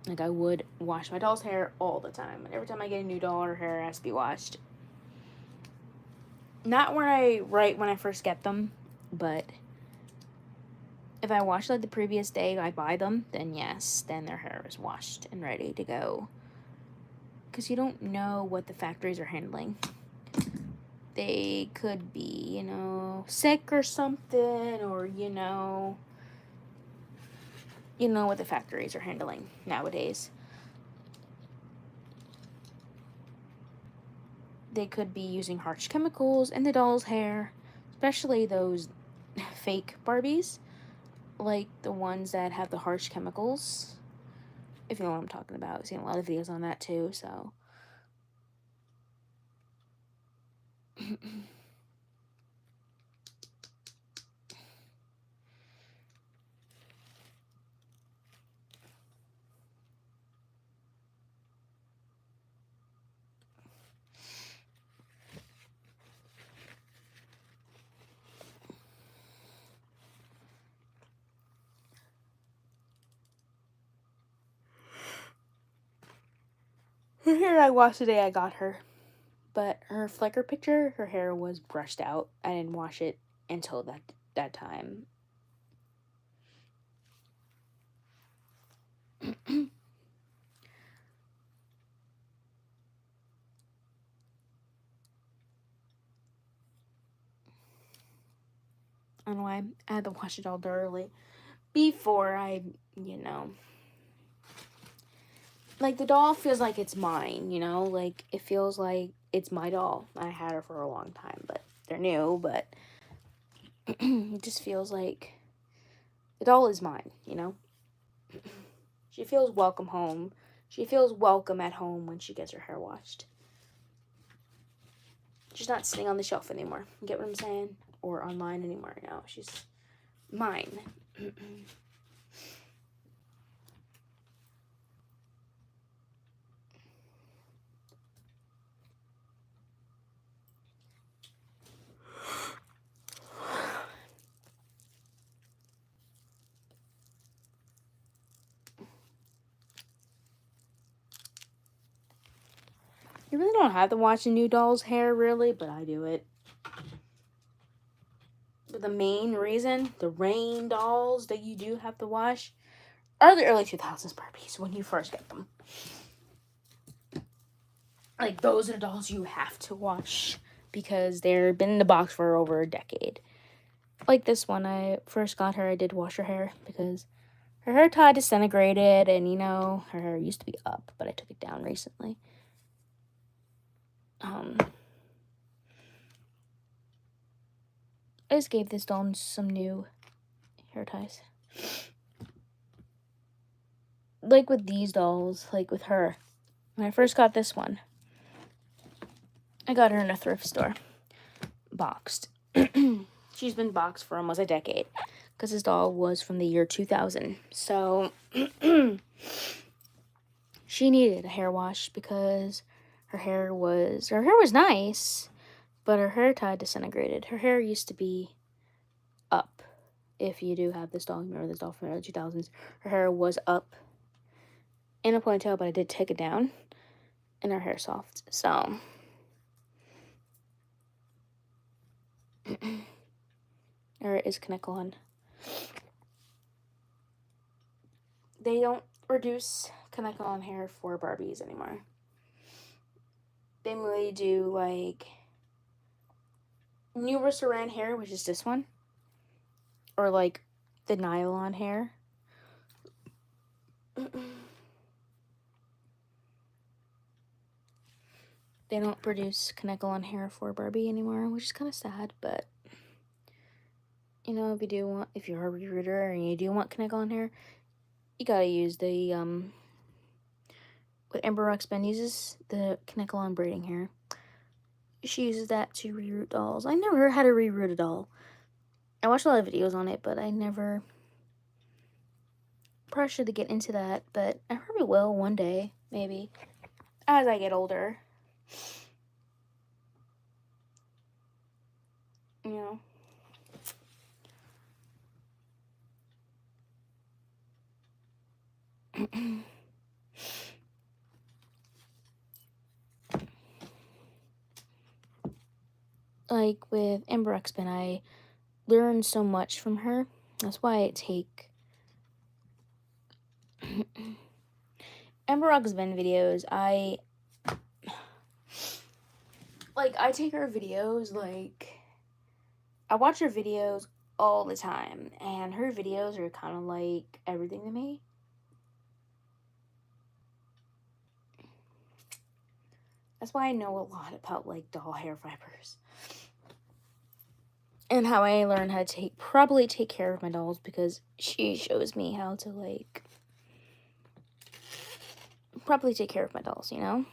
Like, I would wash my doll's hair all the time. And every time I get a new doll, her hair has to be washed. Not right when I first get them, but if I wash like the previous day I buy them, then yes, then their hair is washed and ready to go. Because you don't know what the factories are handling. They could be, sick or something, or, what the factories are handling nowadays. They could be using harsh chemicals in the doll's hair, especially those fake Barbies, like the ones that have the harsh chemicals. If you know what I'm talking about. I've seen a lot of videos on that too, so. Her hair I washed the day I got her. But her flicker picture, her hair was brushed out. I didn't wash it until that time. I don't know why I had to wash it all thoroughly before I, like, the doll feels like it's mine, like, it feels like it's my doll. I had her for a long time, but they're new, but it just feels like the doll is mine, She feels welcome home. She feels welcome at home when she gets her hair washed. She's not sitting on the shelf anymore. You get what I'm saying? Or online anymore. No, she's mine. You really don't have to watch a new doll's hair, really, but I do it. But the main reason, the rain dolls that you do have to wash, are the early 2000s Barbies when you first get them. Like, those are the dolls you have to wash because they've been in the box for over a decade. Like this one, I first got her, I did wash her hair because her hair tie disintegrated and, her hair used to be up, but I took it down recently. I just gave this doll some new hair ties. Like with these dolls, like with her, when I first got this one, I got her in a thrift store, boxed. She's been boxed for almost a decade because this doll was from the year 2000. So she needed a hair wash because her hair was nice, but her hair tie disintegrated. Her hair used to be up. If you do have this doll, remember this doll from the early 2000s, her hair was up in a ponytail, but I did take it down, and her hair's soft, so. Or is Kaneko on? they don't reduce Kaneko hair for Barbies anymore. They mainly do like newer saran hair, which is this one, or like the nylon hair. They don't produce Kaneko hair for Barbie anymore, which is kind of sad, but you know, if you're a rerooter and you do want Kaneko hair, you gotta use the what Amber Roxben uses, the Kaneko braiding hair. She uses that to reroot dolls. I never had to reroot a doll. I watched a lot of videos on it, but I never pressured to get into that, but I probably will one day, maybe, as I get older. You know. Like with Amber Ruxpin, I learned so much from her. That's why I take Amber Ruxpin videos. I take her videos, like, I watch her videos all the time, and her videos are kind of like everything to me. That's why I know a lot about, like, doll hair fibers. And how I learned how to properly take care of my dolls, because she shows me how to, like, properly take care of my dolls, you know?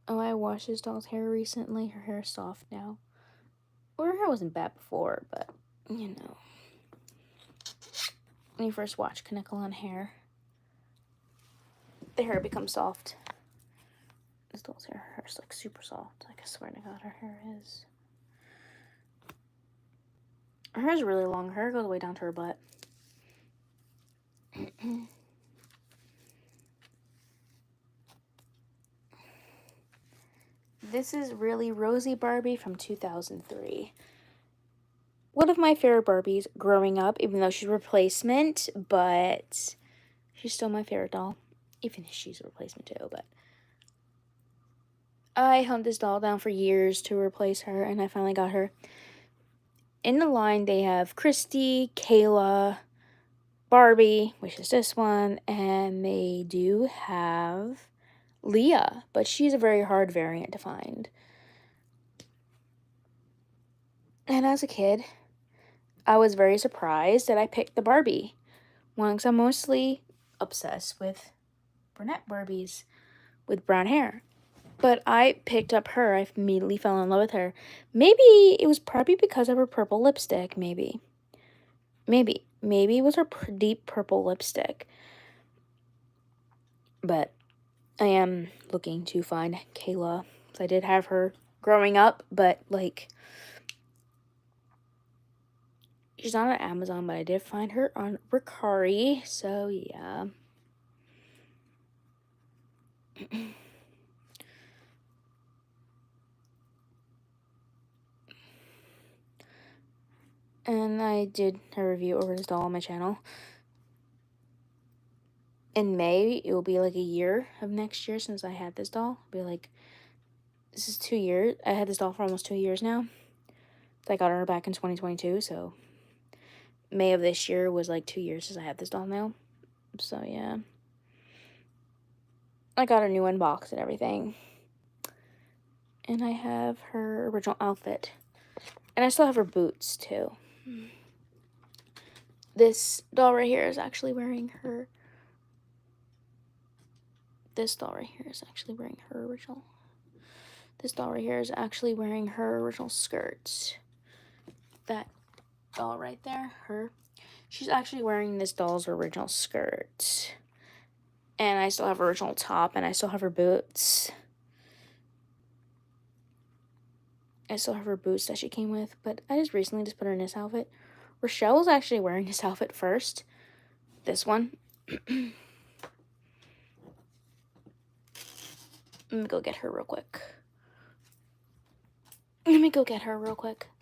Oh, I washed this doll's hair recently. Her hair's soft now. Well, her hair wasn't bad before, but, you know. When you first watch Kaneko hair, the hair becomes soft. This doll's hair, her hair's like super soft. Like, I swear to God, her hair is. Her hair's really long. Her hair goes way down to her butt. This is Really Rosie Barbie from 2003. One of my favorite Barbies growing up, even though she's a replacement, but she's still my favorite doll. Even if she's a replacement too, but I hunted this doll down for years to replace her, and I finally got her. In the line, they have Christy, Kayla, Barbie, which is this one, and they do have Leah, but she's a very hard variant to find. And as a kid, I was very surprised that I picked the Barbie one, because I'm mostly obsessed with brunette Barbies with brown hair. But I picked up her. I immediately fell in love with her. Maybe it was probably because of her purple lipstick, maybe. Maybe it was her deep purple lipstick. But I am looking to find Kayla. So I did have her growing up, but, like, she's not on Amazon, but I did find her on Ricari, so yeah. And I did a review over this doll on my channel. In May, it will be like a year of next year since I had this doll. It'll be like, this is 2 years. I had this doll for almost 2 years now. I got her back in 2022, so May of this year was like 2 years since I had this doll now. So yeah. I got a new unbox and everything. And I have her original outfit. And I still have her boots too. This doll right here is actually wearing her. This doll right here is actually wearing her original. This doll right here is actually wearing her original skirt. That doll right there, her. She's actually wearing this doll's original skirt. And I still have her original top, and I still have her boots. I still have her boots that she came with, but I just recently just put her in this outfit. Rochelle was actually wearing this outfit first. This one. Let me go get her real quick.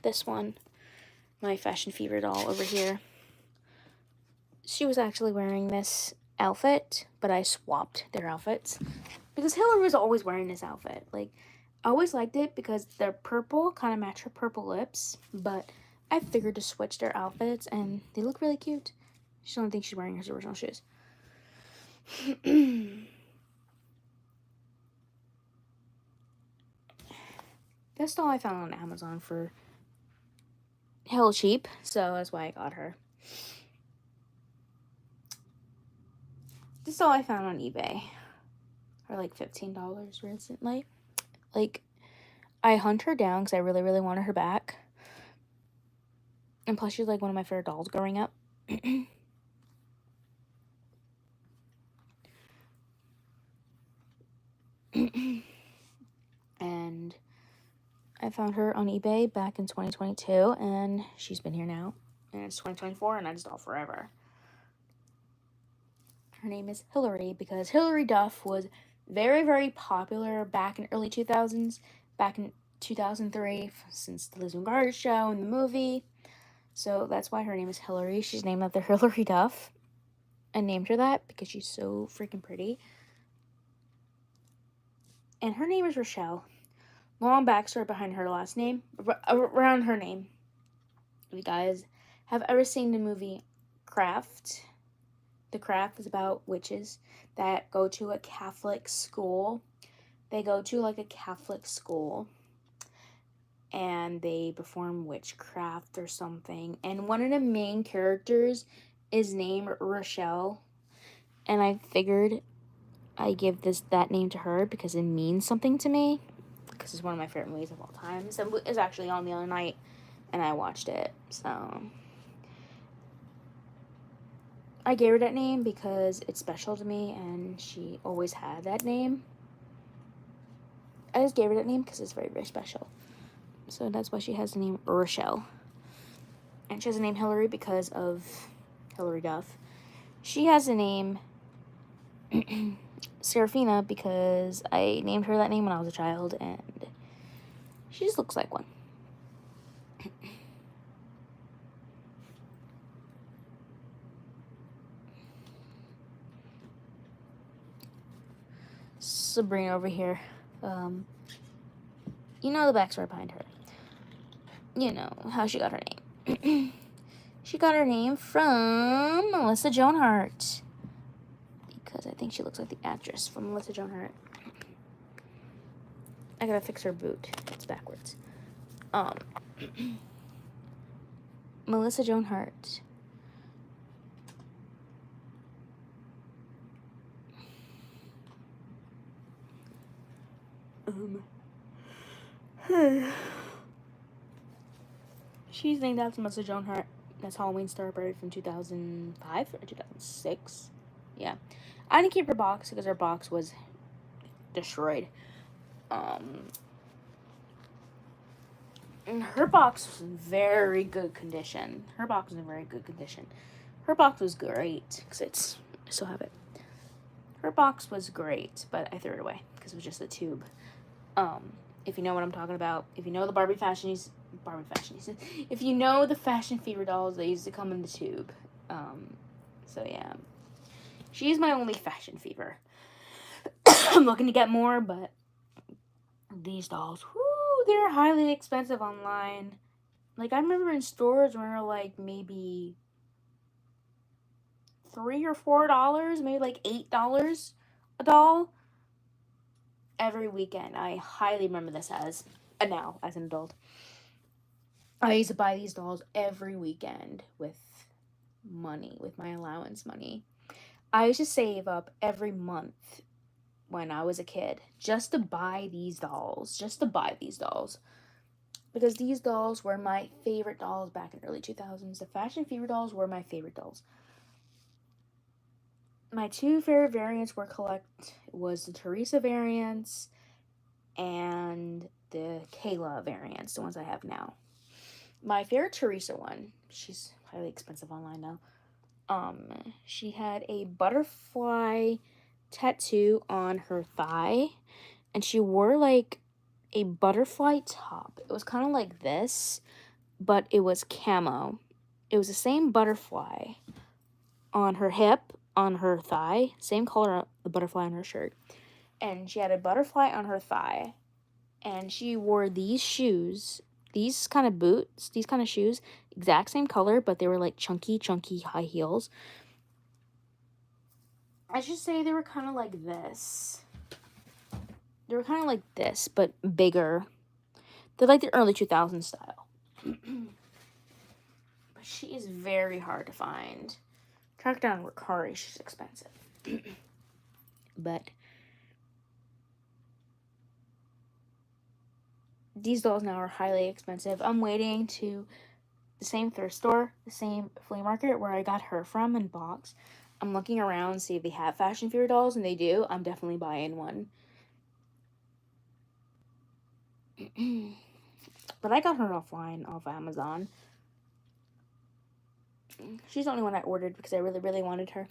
This one. My Fashion Fever doll over here. she was actually wearing this outfit, but I swapped their outfits because Hillary was always wearing this outfit. Like, I always liked it because they're purple, kind of match her purple lips, but I figured to switch their outfits and they look really cute. She don't think she's wearing her original shoes. This doll I found on Amazon for hell cheap, so that's why I got her. This doll I found on eBay for like $15 recently. Like, I hunt her down because I really, really wanted her back. And plus, she's like one of my favorite dolls growing up. And I found her on eBay back in 2022, and she's been here now. And it's 2024, and I just doll forever. Her name is Hillary because Hillary Duff was very, very popular back in early 2000s, back in 2003, since the Liz Garden show and the movie. So that's why her name is Hillary. She's named after Hillary Duff. I named her that because she's so freaking pretty. And her name is Rochelle. Long backstory behind her last name, around her name. If you guys have ever seen the movie Craft, The Craft is about witches that go to a Catholic school. They go to like a Catholic school and they perform witchcraft or something. And one of the main characters is named Rochelle. And I figured I give that name to her because it means something to me. Because it's one of my favorite movies of all time. So it was actually on the other night and I watched it. So I gave her that name because it's special to me and she always had that name. I just gave her that name because it's very, very special. So that's why she has the name Rochelle. And she has the name Hillary because of Hillary Duff. She has the name Serafina because I named her that name when I was a child and she just looks like one. Sabrina over here. You know the backstory behind her. You know how she got her name. She got her name from Melissa Joan Hart. Because I think she looks like the actress from Melissa Joan Hart. I gotta fix her boot. It's backwards. Melissa Joan Hart. She's named after Melissa Joan Hart. That's Halloween Star Bird from 2005 or 2006. Yeah. I didn't keep her box because her box was destroyed. And her box was in very good condition. Her box was in very good condition. Her box was great because I still have it. Her box was great, but I threw it away because it was just a tube. If you know what I'm talking about, if you know the Barbie fashionies, if you know the Fashion Fever dolls, they used to come in the tube. So yeah, she's my only Fashion Fever. I'm looking to get more, but these dolls, whoo, they're highly expensive online. Like, I remember in stores where like maybe $3 or $4, maybe like $8 a doll. Every weekend. I highly remember this as an adult. I used to buy these dolls every weekend with money, with my allowance money. I used to save up every month when I was a kid just to buy these dolls. Because these dolls were my favorite dolls back in early 2000s. The Fashion Fever dolls were my favorite dolls. My two favorite variants was the Teresa variants and the Kayla variants, the ones I have now. My favorite Teresa one, she's highly expensive online now. She had a butterfly tattoo on her thigh, and she wore like a butterfly top. It was kind of like this, but it was camo. It was the same butterfly on her hip, on her thigh, same color, the butterfly on her shirt. And she had a butterfly on her thigh. And she wore these shoes, these kind of boots, these kind of shoes, exact same color, but they were like chunky high heels. I should say they were kind of like this. They were kind of like this, but bigger. They're like the early 2000s style. But she is very hard to find. Track down Ricari, she's expensive. But these dolls now are highly expensive. I'm waiting to the same thrift store, the same flea market where I got her from in box. I'm looking around, see if they have Fashion Fear dolls, and they do. I'm definitely buying one. But I got her offline, off Amazon. She's the only one I ordered because I really wanted her.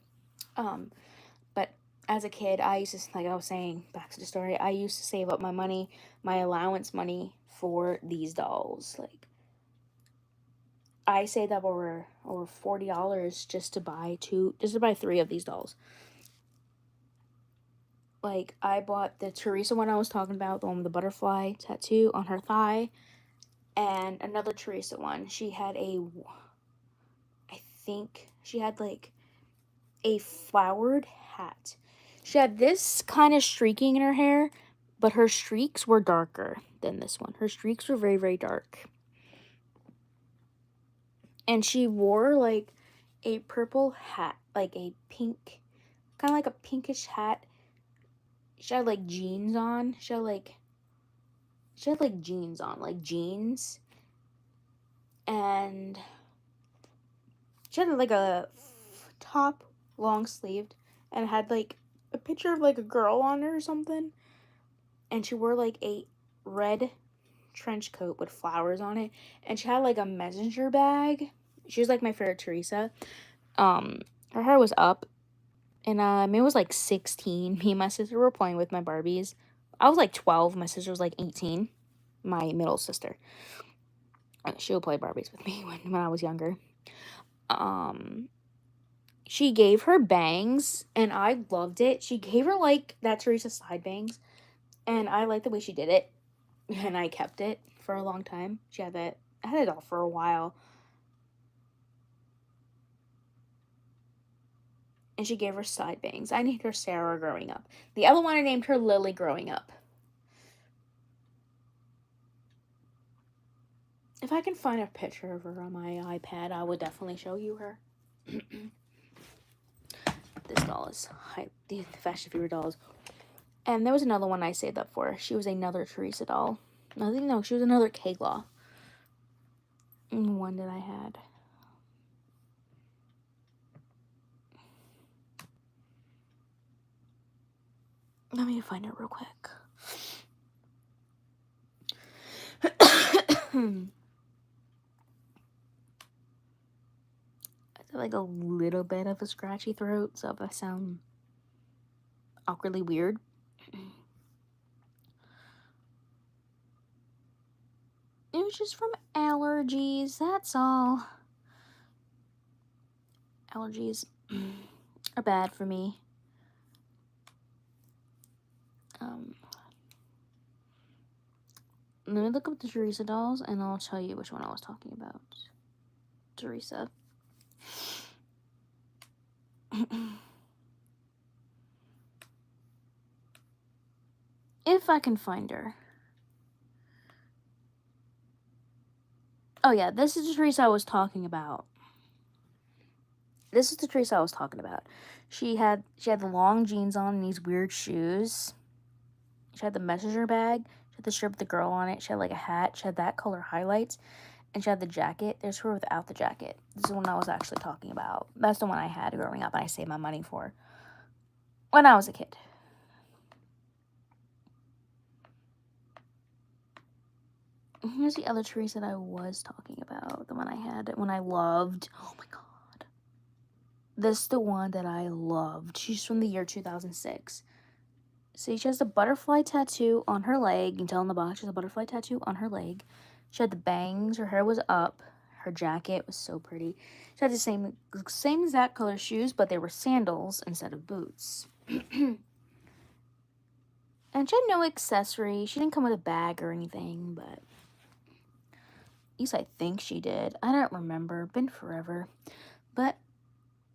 But as a kid, I used to, like I was saying, back to the story, I used to save up my money, my allowance money for these dolls. Like, I saved up over $40 just to buy 3 of these dolls. Like, I bought the Teresa one I was talking about, the one with the butterfly tattoo on her thigh, and another Teresa one. She had I think she had like a flowered hat. She had this kind of streaking in her hair, but her streaks were darker than this one. Her streaks were very dark. And she wore like a purple hat, like a pink, kind of like a pinkish hat. She had like jeans on. She had like jeans on, like jeans. And she had like a top, long sleeved, and had like a picture of like a girl on her or something. And she wore like a red trench coat with flowers on it. And she had like a messenger bag. She was like my favorite Teresa. Her hair was up. And it was like 16. Me and my sister were playing with my Barbies. I was like 12. My sister was like 18. My middle sister. She would play Barbies with me when I was younger. She gave her bangs, and I loved it. She gave her like that Teresa side bangs, and I liked the way she did it, and I kept it for a long time. She had that. I had it all for a while. And she gave her side bangs. I named her Sarah growing up. The other one I named her Lily growing up. If I can find a picture of her on my iPad, I would definitely show you her. This doll is the Fashion Fever dolls. And there was another one I saved up for. She was another Teresa doll. No, she was another K-Law. One that I had. Let me find it real quick. I have like a little bit of a scratchy throat, so if I sound awkwardly weird. It was just from allergies, that's all. Allergies are bad for me. Let me look up the Teresa dolls, and I'll tell you which one I was talking about. Teresa. If I can find her. Oh yeah, this is the Teresa I was talking about. This is the Teresa I was talking about. She had the long jeans on and these weird shoes. She had the messenger bag. She had the shirt with the girl on it. She had like a hat. She had that color highlights. And she had the jacket. There's her without the jacket. This is the one I was actually talking about. That's the one I had growing up and I saved my money for when I was a kid. Here's the other Teresa that I was talking about. The one I had, when I loved. Oh my god. This is the one that I loved. She's from the year 2006. See, she has the butterfly tattoo on her leg. You can tell in the box she has a butterfly tattoo on her leg. She had the bangs. Her hair was up. Her jacket was so pretty. She had the same exact color shoes, but they were sandals instead of boots. And she had no accessory. She didn't come with a bag or anything, but at least I think she did. I don't remember. Been forever. But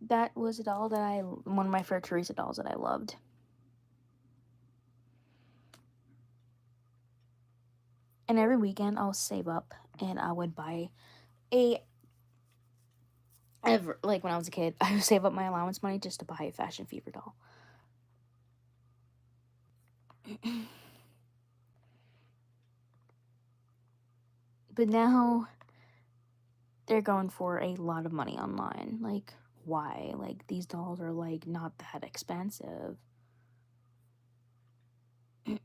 that was a doll that one of my favorite Teresa dolls that I loved. And every weekend I'll save up and I would buy like when I was a kid, I would save up my allowance money just to buy a Fashion Fever doll. But now they're going for a lot of money online. Like, why? Like, these dolls are like not that expensive. You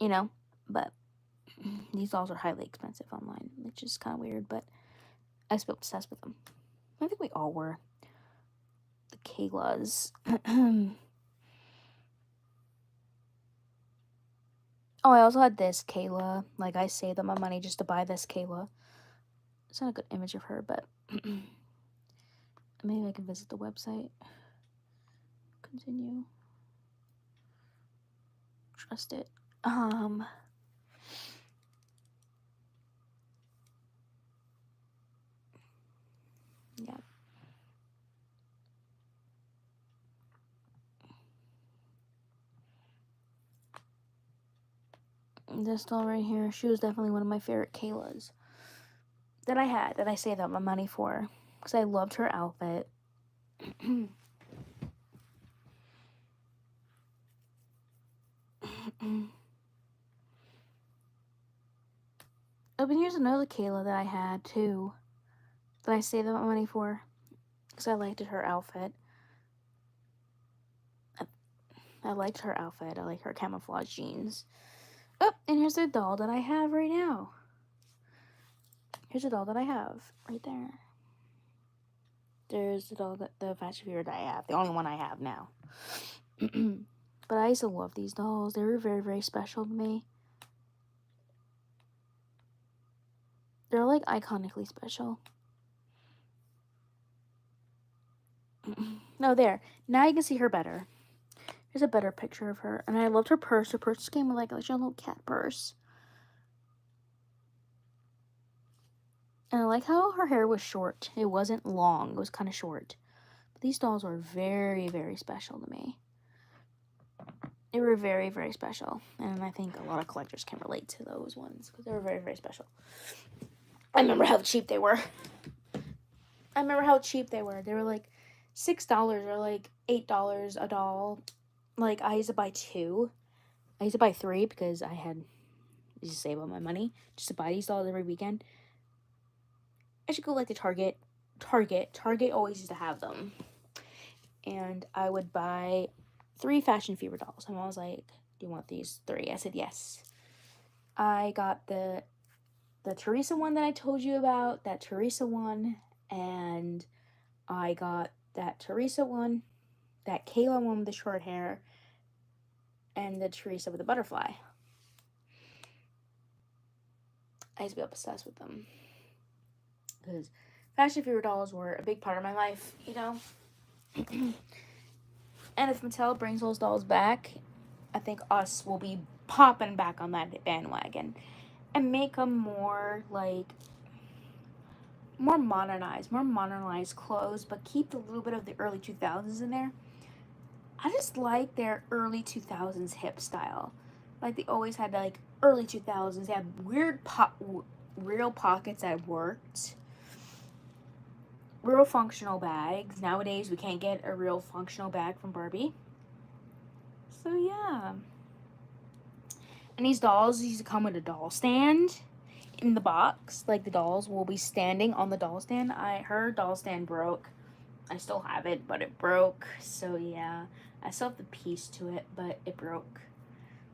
know, but these dolls are highly expensive online, which is kind of weird, but I was obsessed with them. I think we all were. The Kaylas. Oh, I also had this Kayla. Like, I saved up my money just to buy this Kayla. It's not a good image of her, but maybe I can visit the website. Continue. Trust it. Yeah. This doll right here, she was definitely one of my favorite Kaylas that I saved up my money for, because I loved her outfit. Oh, but here's another Kayla that I had too, that I saved up my money for, because I liked her outfit. I liked her outfit. I like her camouflage jeans. Oh, and here's the doll that I have right now. Here's the doll that I have right there. There's the doll the Fashion Fever that I have. The only one I have now. But I used to love these dolls. They were very, very special to me. They're like iconically special. No, there. Now you can see her better. Here's a better picture of her. And I loved her purse. Her purse came with like a little cat purse. And I like how her hair was short. It wasn't long. It was kind of short. But these dolls were very, very special to me. They were very, very special. And I think a lot of collectors can relate to those ones, because they were very, very special. I remember how cheap they were. They were like $6 or like $8 a doll. Like, I used to buy 2. I used to buy 3 because I used to save all my money just to buy these dolls every weekend. I should go like to Target. Target always used to have them. And I would buy 3 Fashion Fever dolls. And I was like, do you want these 3? I said yes. I got the Teresa one that I told you about, that Teresa one, and I got that Teresa one, that Kayla one with the short hair, and the Teresa with the butterfly. I used to be obsessed with them, because Fashion Fever dolls were a big part of my life, you know? And if Mattel brings those dolls back, I think us will be popping back on that bandwagon and make them more modernized clothes, but keep a little bit of the early 2000s in there. I just like their early 2000s hip style. Like, they always had like early 2000s. They had weird real pockets that worked. Real functional bags. Nowadays we can't get a real functional bag from Barbie. So yeah. And these dolls used to come with a doll stand in the box. Like, the dolls will be standing on the doll stand. Her doll stand broke. I still have it, but it broke. So yeah, I still have the piece to it, but it broke.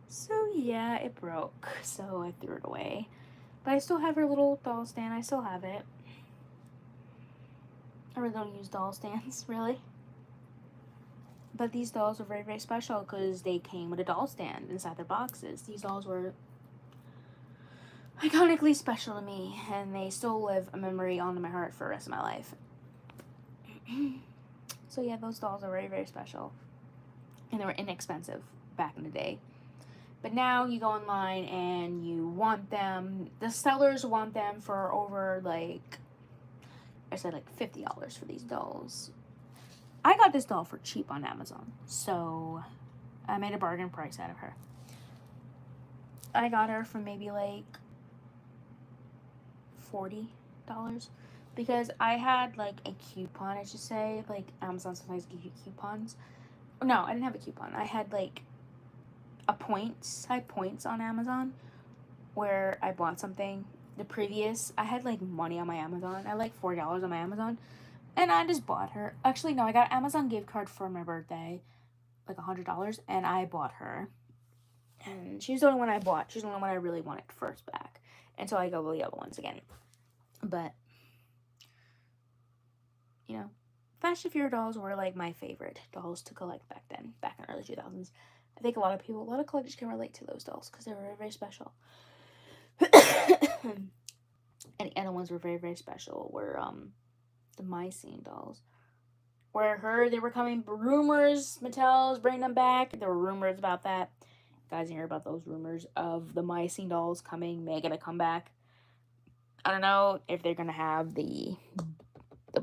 So yeah, it broke. So I threw it away. But I still have her little doll stand. I still have it. I really don't use doll stands, really. But these dolls were very, very special because they came with a doll stand inside their boxes. These dolls were iconically special to me, and they still live a memory on my heart for the rest of my life. So yeah, those dolls are very, very special, and they were inexpensive back in the day. But now you go online and you want them. The sellers want them for over like, I said like $50 for these dolls. I got this doll for cheap on Amazon, so I made a bargain price out of her. I got her for maybe like $40 because I had like a coupon. I should say, like Amazon sometimes give you coupons. No, I didn't have a coupon. I had like I had points on Amazon where I bought something. I had like money on my Amazon. I had like $40 on my Amazon, and I just bought her. Actually, no, I got an Amazon gift card for my birthday, like $100, and I bought her. And she's the only one I bought. She's the only one I really wanted first back, and so I go with the other ones again. But you know, Fashion Fear dolls were like my favorite dolls to collect back then, back in the early 2000s. I think a lot of collectors can relate to those dolls because they were very, very special. And the other ones were very, very special were the Mycene dolls. Where I heard they were coming, rumors, Mattel's bringing them back. There were rumors about that. You guys hear about those rumors of the Mycene dolls coming, gonna come back. I don't know if they're gonna have the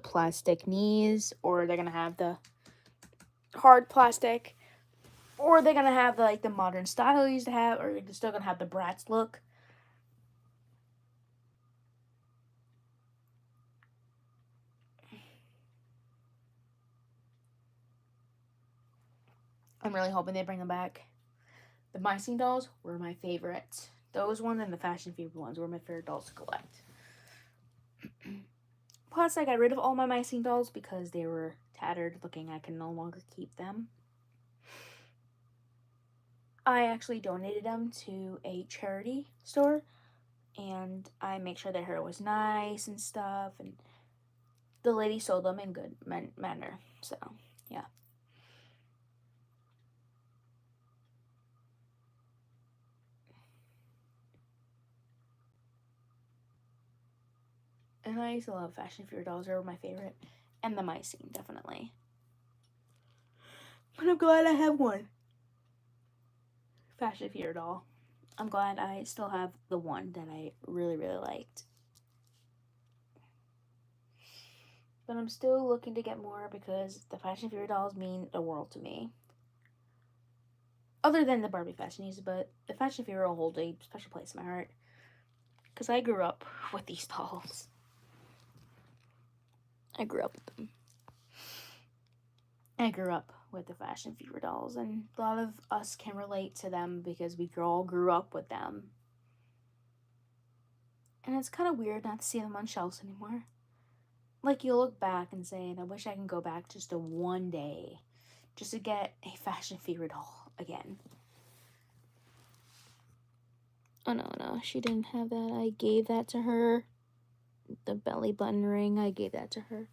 plastic knees, or they're gonna have the hard plastic, or they're gonna have like the modern style they used to have, or they're still gonna have the Bratz look. I'm really hoping they bring them back. The Mycene dolls were my favorite. Those ones and the Fashion Fever ones were my favorite dolls to collect. Plus, I got rid of all my Mycene dolls because they were tattered looking. I can no longer keep them. I actually donated them to a charity store, and I make sure their hair was nice and stuff, and the lady sold them in good manner. So, yeah. And I used to love Fashion Fear dolls. They were my favorite. And the Mycene, definitely. But I'm glad I have one Fashion Fear doll. I'm glad I still have the one that I really, really liked. But I'm still looking to get more because the Fashion Fear dolls mean the world to me. Other than the Barbie Fashionistas, but the Fashion Fear will hold a special place in my heart. Because I grew up with these dolls. I grew up with them. I grew up with the Fashion Fever dolls, and a lot of us can relate to them because we all grew up with them. And it's kind of weird not to see them on shelves anymore. Like, you look back and say, I wish I can go back just to one day just to get a Fashion Fever doll again. Oh, no, she didn't have that. I gave that to her. The belly button ring, I gave that to her.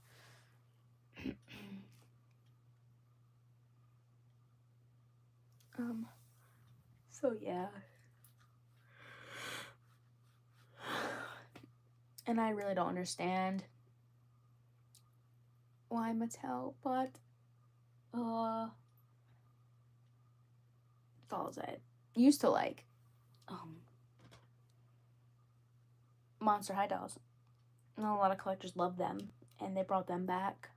So yeah. And I really don't understand why Mattel bought dolls I used to like. Monster High dolls. And a lot of collectors love them, and they brought them back,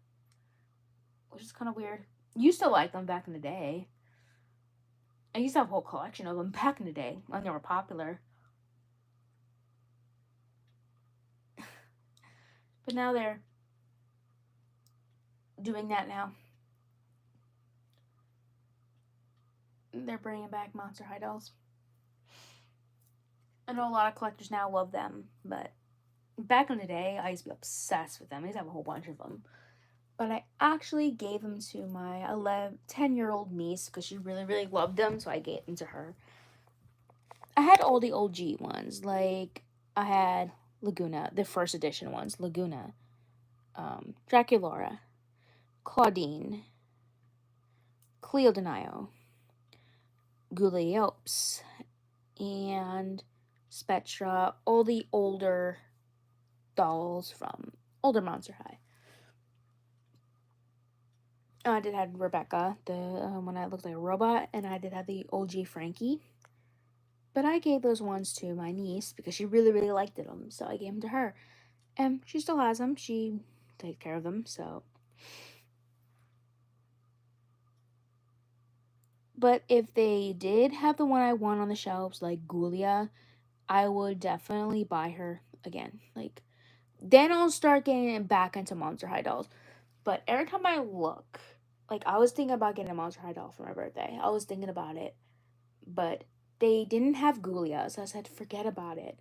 which is kind of weird. Used to like them back in the day. I used to have a whole collection of them back in the day when they were popular. But now they're doing that now. They're bringing back Monster High dolls. I know a lot of collectors now love them, but back in the day, I used to be obsessed with them. I used to have a whole bunch of them. But I actually gave them to my 10-year-old niece because she really, really loved them, so I gave them to her. I had all the OG ones. Like, I had Laguna, the first edition ones. Laguna, Draculaura, Claudine, Cleodonio, Guliops, and Spectra, all the older dolls from older Monster High. I did have Rebecca, the one that looked like a robot, and I did have the OG Frankie. But I gave those ones to my niece because she really, really liked them, so I gave them to her. And she still has them. She takes care of them, so. But if they did have the one I want on the shelves, like Gulia, I would definitely buy her again. Like, then I'll start getting back into Monster High dolls. But every time I look, like, I was thinking about getting a Monster High doll for my birthday. I was thinking about it. But they didn't have Gulia, so I said, forget about it.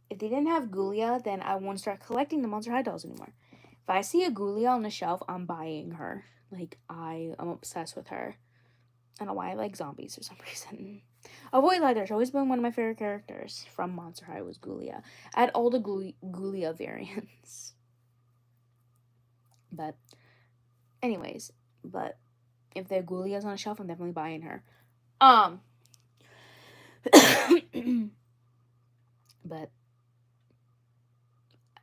If they didn't have Gulia, then I won't start collecting the Monster High dolls anymore. If I see a Gulia on the shelf, I'm buying her. Like, I am obsessed with her. I don't know why I like zombies for some reason. I've always liked her. She's always been one of my favorite characters from Monster High was Gulia. I had all the Gulia variants. But, anyways, but if the Gulia's on a shelf, I'm definitely buying her. But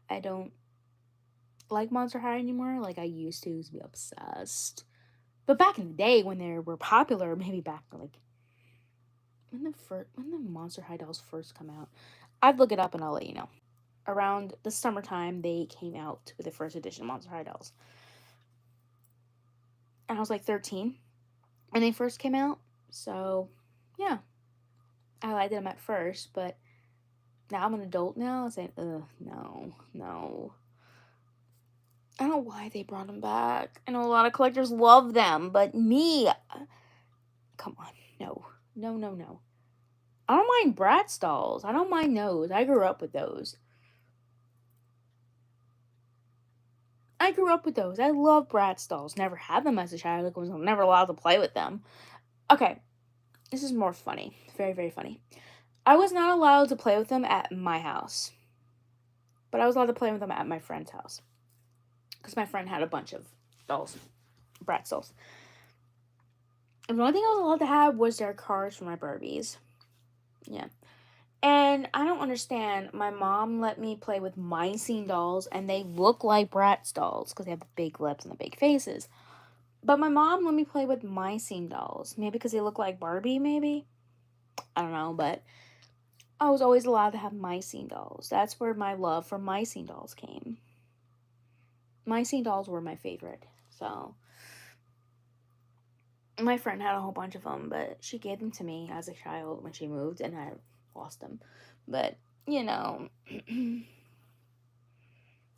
I don't like Monster High anymore. Like I used to be obsessed. But back in the day when they were popular, maybe back like when the Monster High dolls first come out, I'd look it up and I'll let you know. Around the summertime, they came out with the first edition of Monster High dolls, and I was like 13 when they first came out. So, yeah, I liked them at first, but now I'm an adult now. I'm saying, no. I don't know why they brought them back. I know a lot of collectors love them, but me, come on, no. I don't mind Bratz dolls. I don't mind those. I grew up with those. I love Bratz dolls. Never had them as a child. I was never allowed to play with them. Okay, this is more funny. Very, very funny. I was not allowed to play with them at my house, but I was allowed to play with them at my friend's house. Because my friend had a bunch of dolls, Bratz dolls. And the only thing I was allowed to have was their cars for my Barbies. Yeah. And I don't understand. My mom let me play with Mycene dolls, and they look like Bratz dolls because they have the big lips and the big faces. But my mom let me play with Mycene dolls. Maybe because they look like Barbie, maybe? I don't know, but I was always allowed to have Mycene dolls. That's where my love for Mycene dolls came. Mycene dolls were my favorite, so my friend had a whole bunch of them, but she gave them to me as a child when she moved, and I lost them. But, you know,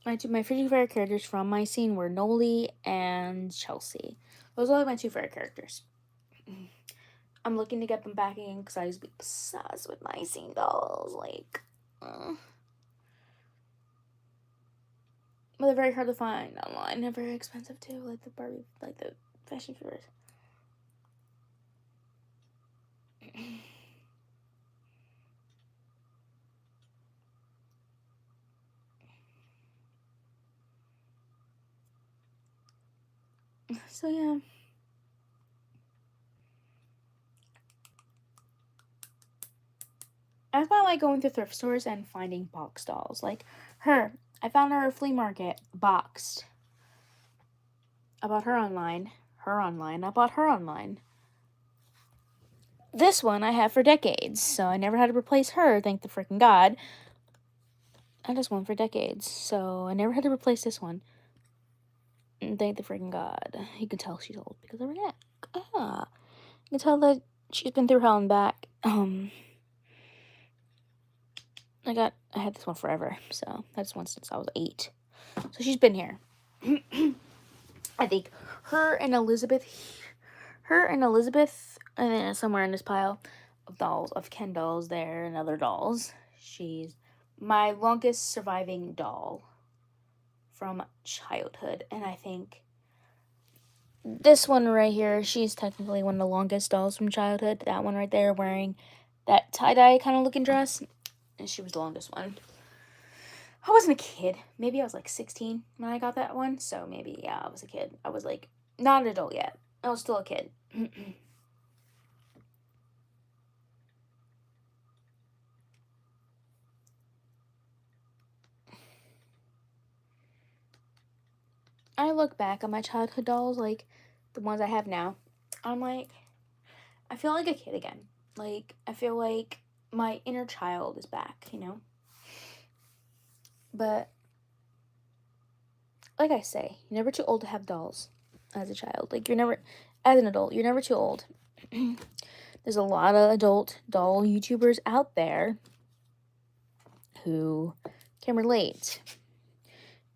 my favorite characters from Mycene were Noli and Chelsea. Those are my two favorite characters. I'm looking to get them back in because I used to be obsessed with Mycene dolls. Like, but they're very hard to find online. They're very expensive too, like the Barbie, like the fashion figures. So yeah. That's why I like going to thrift stores and finding box dolls. Like her. I found her at a flea market, boxed. I bought her online. I bought her online. This one I have for decades, so I never had to replace her, thank the freaking God. I just won for decades, so I never had to replace this one. Thank the freaking God. You can tell she's old because of her neck. You can tell that she's been through hell and back. I had this one forever, so that's one since I was 8. So she's been here. I think her and Elizabeth, and then somewhere in this pile of dolls, of Ken dolls there and other dolls. She's my longest surviving doll from childhood, and I think this one right here, she's technically one of the longest dolls from childhood. That one right there wearing that tie-dye kind of looking dress, and she was the longest one. I wasn't a kid. Maybe I was like 16 when I got that one, so maybe, yeah, I was a kid. I was like not an adult yet. I was still a kid. I look back on my childhood dolls, like the ones I have now, I'm like, I feel like a kid again. Like, I feel like my inner child is back, you know? But, like I say, you're never too old to have dolls as a child. Like, you're never, as an adult, you're never too old. There's a lot of adult doll YouTubers out there who can relate.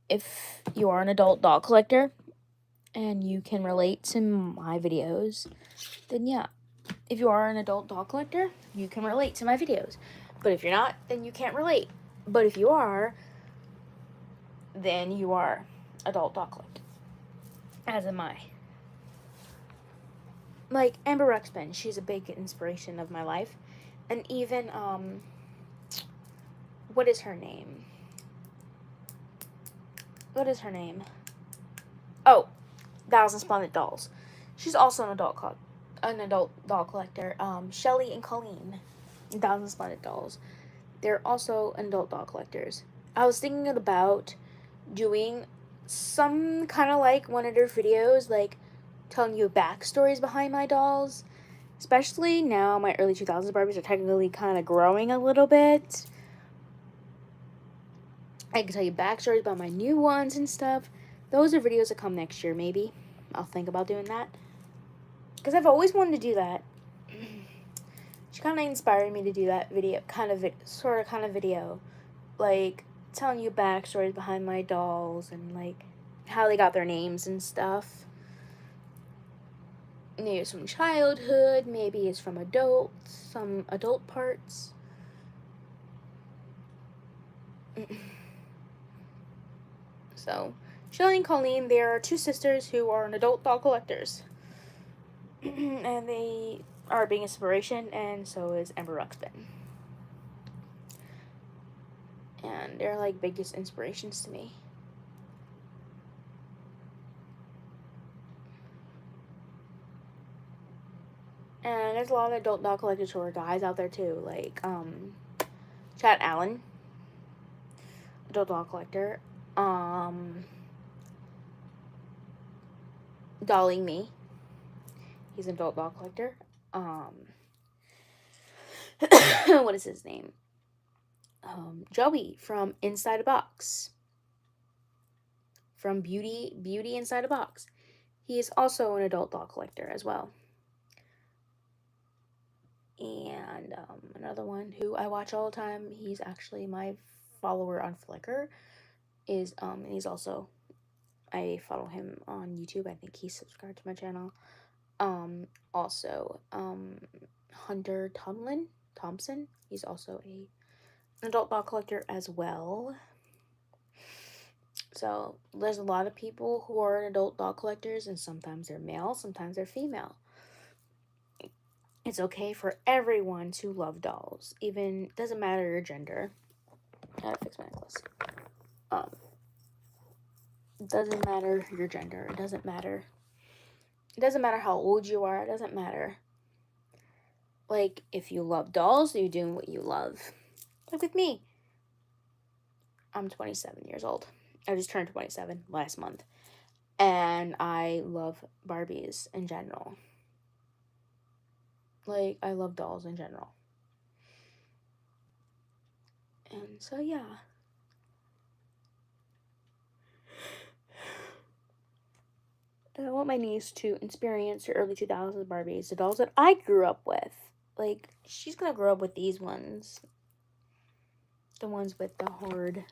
If you are an adult doll collector and you can relate to my videos, then yeah. If you are an adult doll collector, you can relate to my videos. But if you're not, then you can't relate. But if you are, then you are adult doll collector. As am I. Like Amber Ruxpin, she's a big inspiration of my life. And even, what is her name? What is her name? Oh, Thousand Splendid Dolls. She's also an adult doll collector. Shelly and Colleen, Thousand Splendid Dolls. They're also adult doll collectors. I was thinking about doing some kind of like one of their videos, like telling you backstories behind my dolls. Especially now my early 2000s Barbies are technically kind of growing a little bit. I can tell you backstories about my new ones and stuff. Those are videos that come next year, maybe. I'll think about doing that. Because I've always wanted to do that. She kind of inspired me to do that video, kind of video. Like, telling you backstories behind my dolls and, like, how they got their names and stuff. Maybe it's from childhood, maybe it's from some adult parts. So, Shelly and Colleen, they are two sisters who are an adult doll collectors. And they are a big inspiration, and so is Amber Ruxpin. And they're like biggest inspirations to me. And there's a lot of adult doll collectors who are guys out there too, like Chad Allen, adult doll collector. Dolly Me, he's an adult doll collector. What is his name? Joey from Inside a Box. From Beauty Inside a Box. He is also an adult doll collector as well. And another one who I watch all the time, he's actually my follower on Flickr, is and he's also, I follow him on YouTube. I think he's subscribed to my channel. Also, Hunter Thompson. He's also an adult doll collector as well. So there's a lot of people who are adult doll collectors, and sometimes they're male, sometimes they're female. It's okay for everyone to love dolls. Even, doesn't matter your gender. I gotta fix my necklace. It doesn't matter your gender. It doesn't matter. It doesn't matter how old you are. It doesn't matter. Like, if you love dolls, you're doing what you love. Like with me. I'm 27 years old. I just turned 27 last month. And I love Barbies in general. Like, I love dolls in general. And so, yeah. I want my niece to experience her early 2000s Barbies, the dolls that I grew up with. Like, she's gonna grow up with these ones. The ones with the hard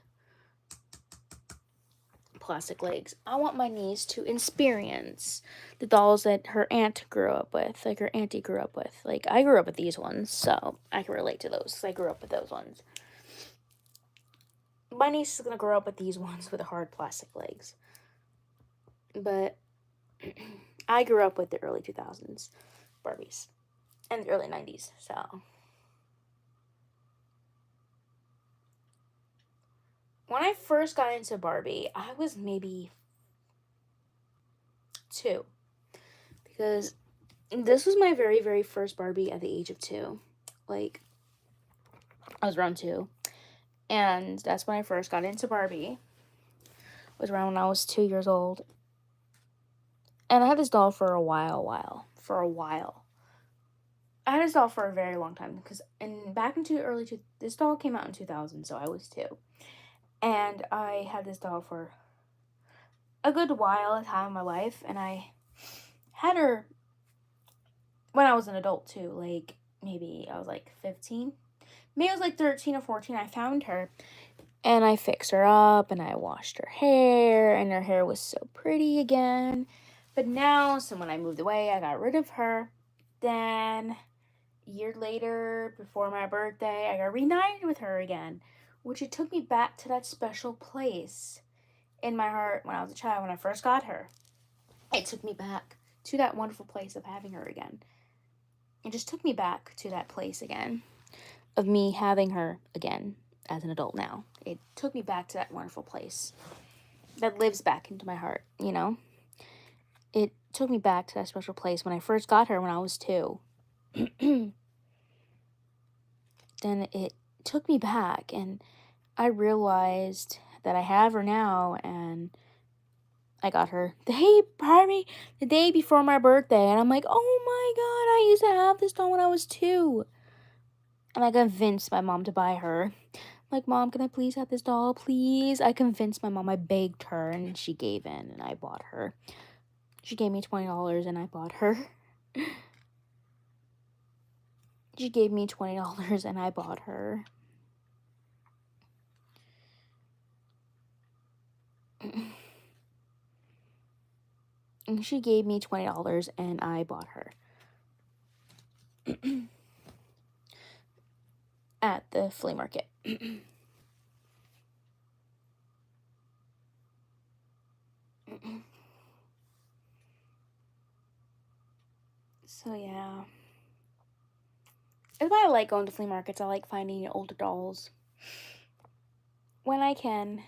plastic legs. I want my niece to experience the dolls that her aunt grew up with, like her auntie grew up with. Like, I grew up with these ones, so I can relate to those, because I grew up with those ones. My niece is gonna grow up with these ones with the hard plastic legs. But I grew up with the early 2000s Barbies and the early 90s, so. When I first got into Barbie, I was maybe 2. Because this was my very, very first Barbie at the age of 2. Like, I was around 2. And that's when I first got into Barbie. It was around when I was 2 years old. And I had this doll for a while. I had this doll for a very long time because this doll came out in 2000, so I was 2. And I had this doll for a good while, a time in my life, and I had her when I was an adult too. Like maybe I was like 15, maybe I was like 13 or 14. I found her and I fixed her up and I washed her hair, and her hair was so pretty again. But now, so when I moved away, I got rid of her. Then a year later, before my birthday, I got reunited with her again, which it took me back to that special place in my heart when I was a child, when I first got her. It took me back to that wonderful place of having her again. It just took me back to that place again of me having her again as an adult now. It took me back to that wonderful place that lives back into my heart, you know? It took me back to that special place when I first got her when I was 2. Then it took me back, and I realized that I have her now, and I got her the day before my birthday, and I'm like, oh my god, I used to have this doll when I was 2. And I convinced my mom to buy her. Like, Mom, can I please have this doll, please? I convinced my mom, I begged her, and she gave in, and I bought her. She gave me $20, and I bought her. She gave me $20, and I bought her. And she gave me $20, and I bought her. At the flea market. So, yeah. That's why I like going to flea markets. I like finding older dolls when I can.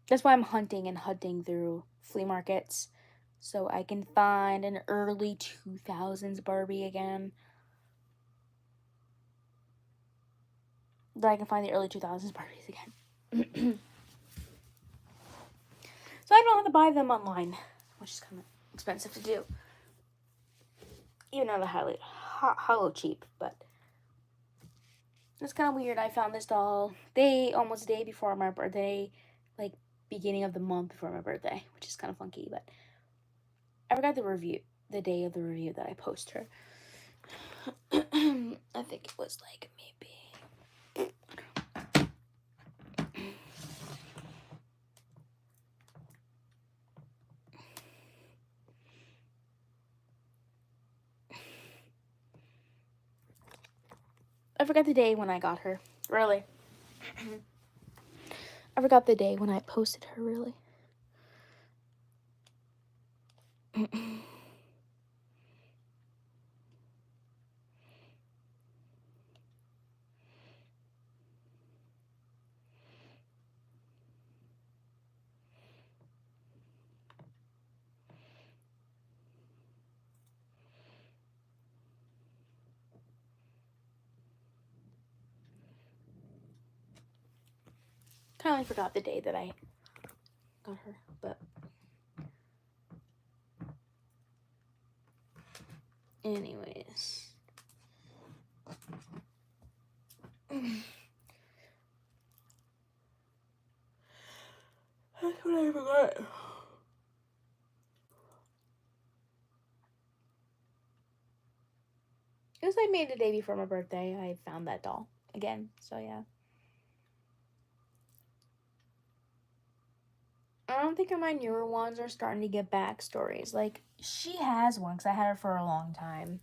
That's why I'm hunting through flea markets, so I can find an early 2000s Barbie again. That I can find the early 2000s Barbies again. So I don't have to buy them online, which is kind of expensive to do. Even though they're hollow cheap, but it's kind of weird. I found this doll almost a day before my birthday, like beginning of the month before my birthday, which is kind of funky, but I forgot the day of the review that I post her. I think it was like maybe I forgot the day when I got her. Really. I forgot the day when I posted her, really. Kind of forgot the day that I got her, but anyways. That's what I forgot. It was like maybe the day before my birthday. I found that doll again, so yeah. I don't think my newer ones are starting to get backstories. Like, she has one, because I had her for a long time.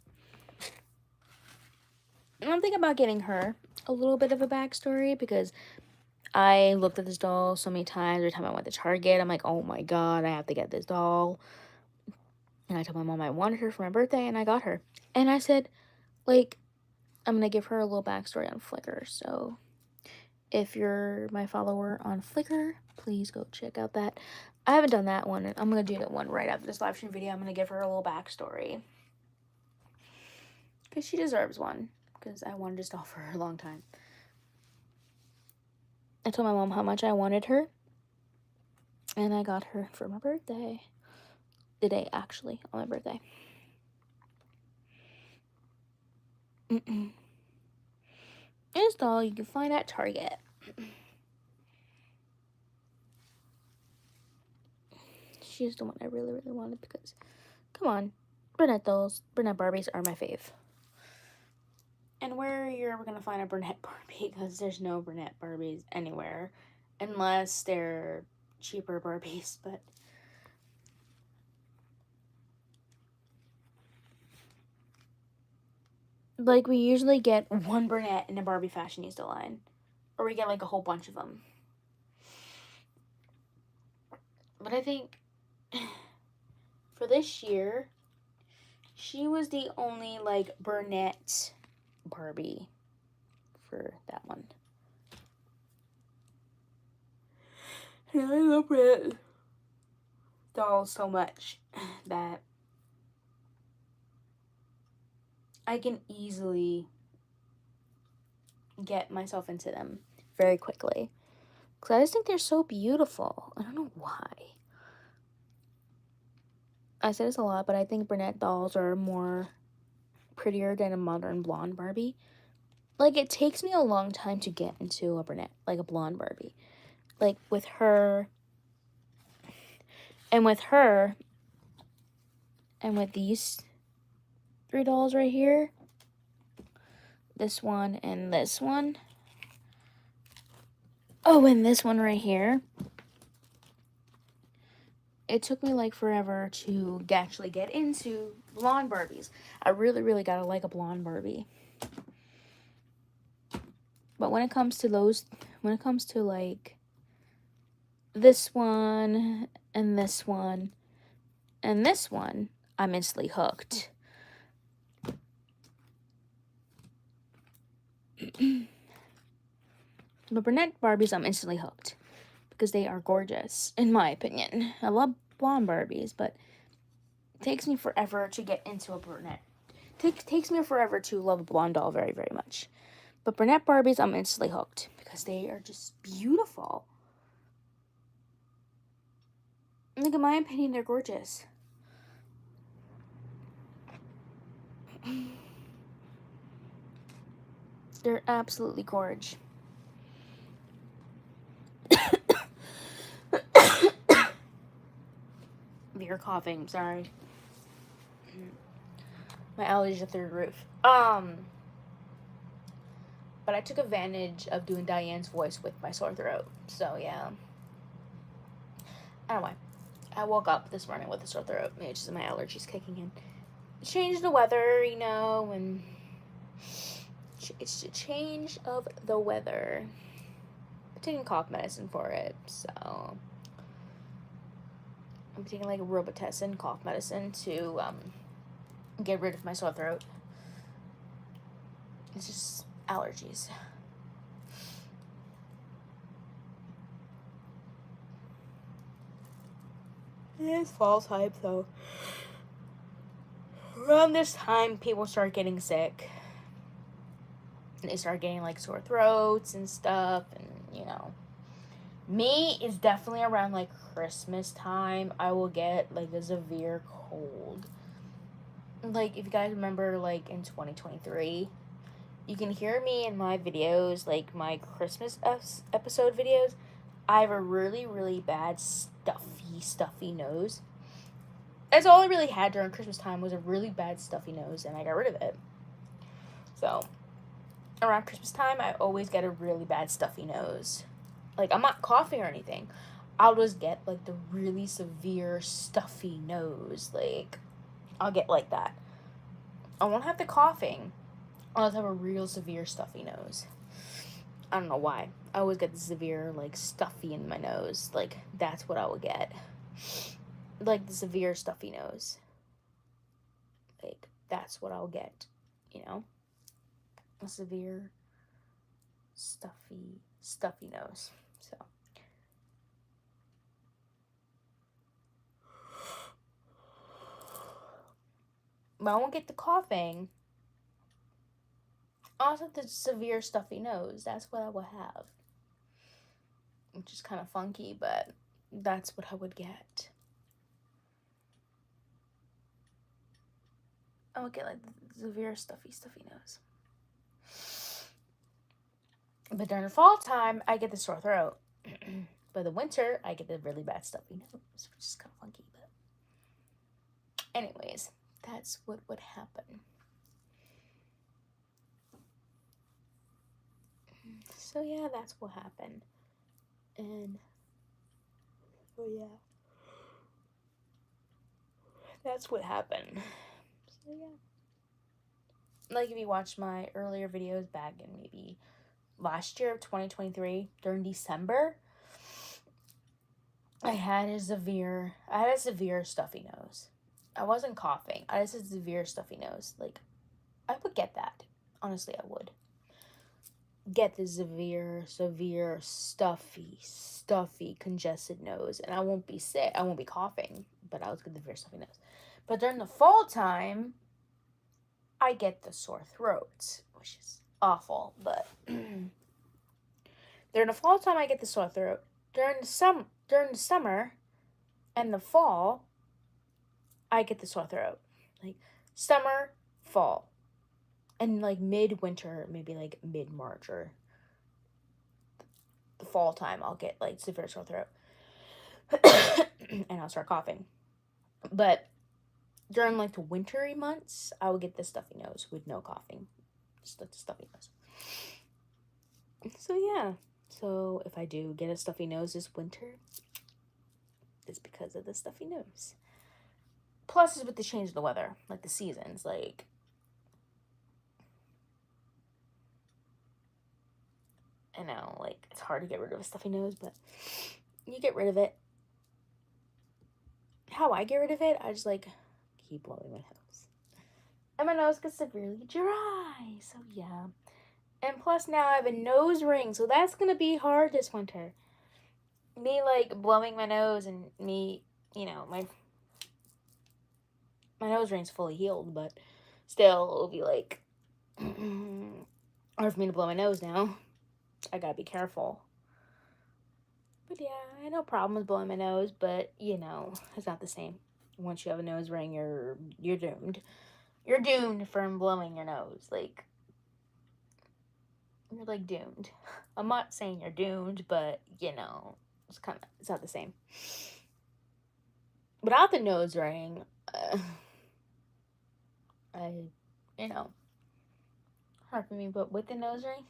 And I'm thinking about getting her a little bit of a backstory, because I looked at this doll so many times. Every time I went to Target, I'm like, oh my god, I have to get this doll. And I told my mom I wanted her for my birthday, and I got her. And I said, like, I'm going to give her a little backstory on Flickr. So if you're my follower on Flickr, please go check out that. I haven't done that one. I'm going to do that one right after this live stream video. I'm going to give her a little backstory, because she deserves one, because I wanted this doll for a long time. I told my mom how much I wanted her, And I got her for my birthday. The day, actually, on my birthday. This doll you can find at Target. She's the one I really, really wanted because, come on, brunette dolls, brunette Barbies are my fave. And where you're ever going to find a brunette Barbie, because there's no brunette Barbies anywhere, unless they're cheaper Barbies, but... Like, we usually get one brunette in a Barbie Fashionista line. Or we get, like, a whole bunch of them. But I think for this year, she was the only, like, brunette Barbie for that one. And I love brunette dolls so much that I can easily get myself into them very quickly. Because I just think they're so beautiful. I don't know why. I say this a lot, but I think brunette dolls are more prettier than a modern blonde Barbie. Like, it takes me a long time to get into a brunette, like a blonde Barbie. Like, with her, and with these 3 dolls right here, this one and this one. Oh, and this one right here. It took me, like, forever to actually get into blonde Barbies. I really, really gotta like a blonde Barbie. But when it comes to like, this one, and this one, and this one, I'm instantly hooked. But brunette Barbies, I'm instantly hooked. Because they are gorgeous, in my opinion. I love blonde Barbies, but it takes me forever to get into a brunette. Takes me forever to love a blonde doll very, very much. But brunette Barbies, I'm instantly hooked. Because they are just beautiful. Like, in my opinion, they're gorgeous. They're absolutely gorgeous. You're coughing, sorry. My allergies are through the roof. But I took advantage of doing Diane's voice with my sore throat. So, yeah. I don't know why. I woke up this morning with a sore throat. Maybe it's just my allergies kicking in. Change the weather, you know, and it's a change of the weather. I'm taking cough medicine for it, so I'm taking like a Robitussin cough medicine to get rid of my sore throat. It's just allergies. It is fall time, so around this time, people start getting sick. And they start getting, like, sore throats and stuff, and, you know. Me, is definitely around, like, Christmas time, I will get, like, a severe cold. Like, if you guys remember, like, in 2023, you can hear me in my videos, like, my Christmas episode videos. I have a really, really bad stuffy nose. That's all I really had during Christmas time was a really bad stuffy nose, and I got rid of it. So, around Christmas time, I always get a really bad stuffy nose. Like, I'm not coughing or anything. I'll just get, like, the really severe stuffy nose. Like, I'll get like that. I won't have the coughing. I'll just have a real severe stuffy nose. I don't know why. I always get the severe, like, stuffy in my nose. Like, that's what I will get. Like, the severe stuffy nose. Like, that's what I'll get. You know? A severe stuffy nose. So. But I won't get the coughing. I also have the severe stuffy nose. That's what I will have. Which is kind of funky, but that's what I would get. I would get like severe stuffy nose. But during the fall time, I get the sore throat. But the winter, I get the really bad stuffy nose, which is kind of funky. But anyways, that's what would happen. So yeah, that's what happened. And so yeah, that's what happened. So yeah, like if you watched my earlier videos back in maybe last year of 2023 during December, I had a severe stuffy nose. I wasn't coughing. I just had a severe stuffy nose. Like, I would get that. Honestly, I would get the severe stuffy congested nose, and I won't be sick. I won't be coughing, but I was get the severe stuffy nose. But during the fall time, I get the sore throat, which is awful. But during the fall time, I get the sore throat. During the summer and the fall, I get the sore throat. Like summer, fall, and like midwinter, maybe like mid-March or the fall time, I'll get like severe sore throat. And I'll start coughing. But during like the wintry months, I will get the stuffy nose with no coughing. Just like the stuffy nose. So yeah. So if I do get a stuffy nose this winter, it's because of the stuffy nose. Plus is with the change of the weather, like the seasons, like I know, like it's hard to get rid of a stuffy nose, but you get rid of it. How I get rid of it, I just like keep blowing my nose. And my nose gets severely dry, so yeah. And plus now I have a nose ring, so that's gonna be hard this winter. Me like blowing my nose and me, you know, my nose ring's fully healed, but still it'll be like hard for me to blow my nose now. I gotta be careful. But yeah, I had no problem with blowing my nose, but you know, it's not the same. Once you have a nose ring, you're doomed. You're doomed from blowing your nose. Like you're like doomed. I'm not saying you're doomed, but you know, it's not the same. Without the nose ring, you know, hard for me. But with the nose ring,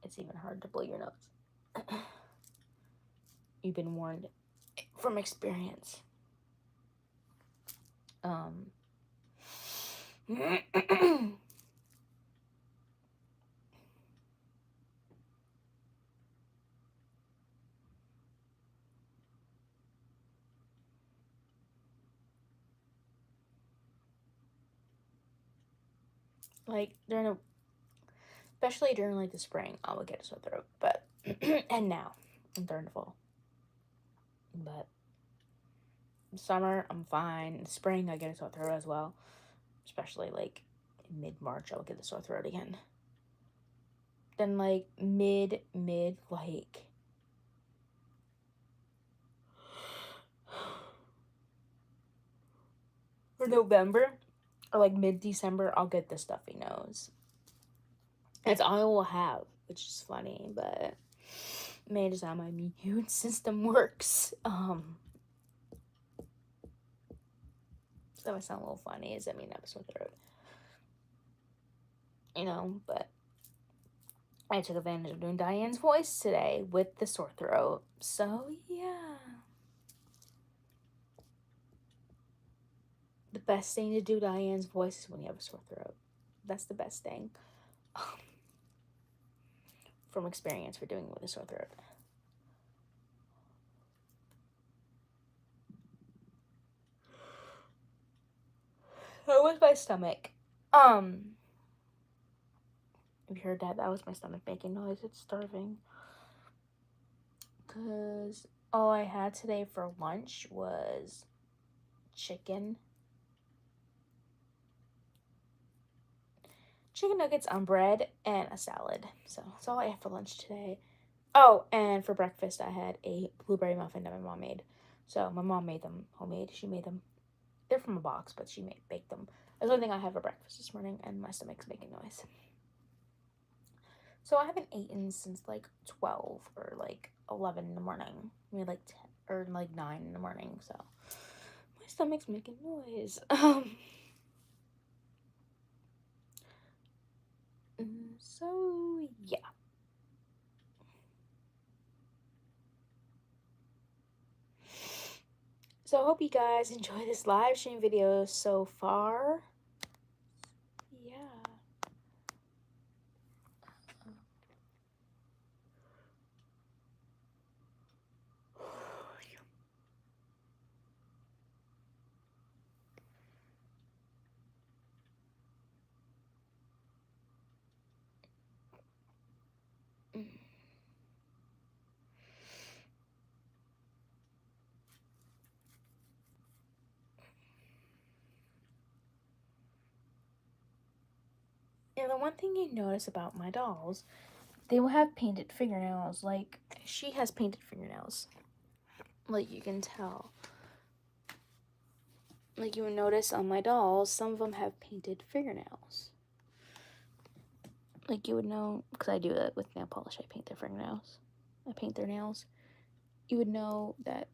it's even hard to blow your nose. You've been warned from experience. Like especially during like the spring, I would get a sore throat. But and now, during the fall. But summer, I'm fine. In spring, I get a sore throat as well. Especially like mid-March, I would get the sore throat again. Then like mid like for November or like mid-December, I'll get the stuffy nose. That's all I will have, which is funny, but maybe just how my immune system works. So that might sound a little funny, as I mean, I have a sore throat. You know, but I took advantage of doing Diane's voice today with the sore throat. So, yeah. The best thing to do Diane's voice is when you have a sore throat. That's the best thing. From experience for doing it with a sore throat. That was my stomach. If you heard that, that was my stomach making noise. It's starving. Because all I had today for lunch was chicken nuggets on bread and a salad. So that's all I had for lunch today. Oh, and for breakfast I had a blueberry muffin that my mom made. So my mom made them homemade. She made them. They're from a box, but she baked them. That's the only thing I had for breakfast this morning, and my stomach's making noise. So I haven't eaten since like 12 or like 11 in the morning. I mean, like 10 or like 9 in the morning. So my stomach's making noise. So yeah. So I hope you guys enjoy this live stream video so far. Yeah. And the one thing you notice about my dolls, they will have painted fingernails. Like, she has painted fingernails. Like, you can tell. Like, you would notice on my dolls, some of them have painted fingernails. Like, you would know, because I do that with nail polish. I paint their fingernails. I paint their nails. You would know that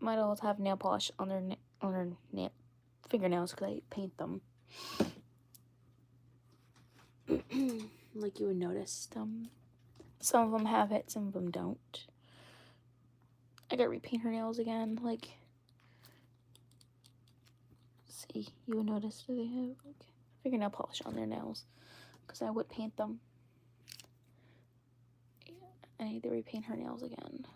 my dolls have nail polish on their nail fingernails because I paint them. Like, you would notice them. Some of them have it, some of them don't. I gotta repaint her nails again. Like, see, you would notice that they have like fingernail polish on their nails because I would paint them. Yeah, I need to repaint her nails again.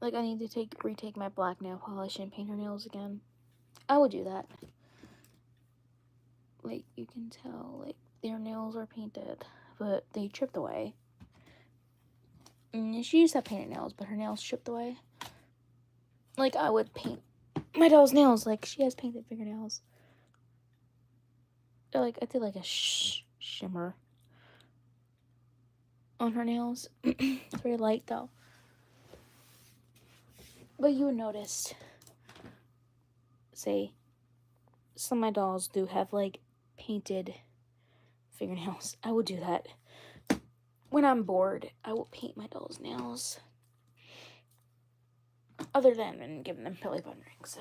Like, I need to retake my black nail polish and paint her nails again. I will do that. Like, you can tell, like, their nails are painted, but they chipped away. And she used to have painted nails, but her nails chipped away. Like, I would paint my doll's nails. Like, she has painted fingernails. Like, I did like a shimmer on her nails. It's very light though. But you would notice, say, some of my dolls do have like painted fingernails. I will do that. When I'm bored, I will paint my doll's nails. Other than giving them belly button rings.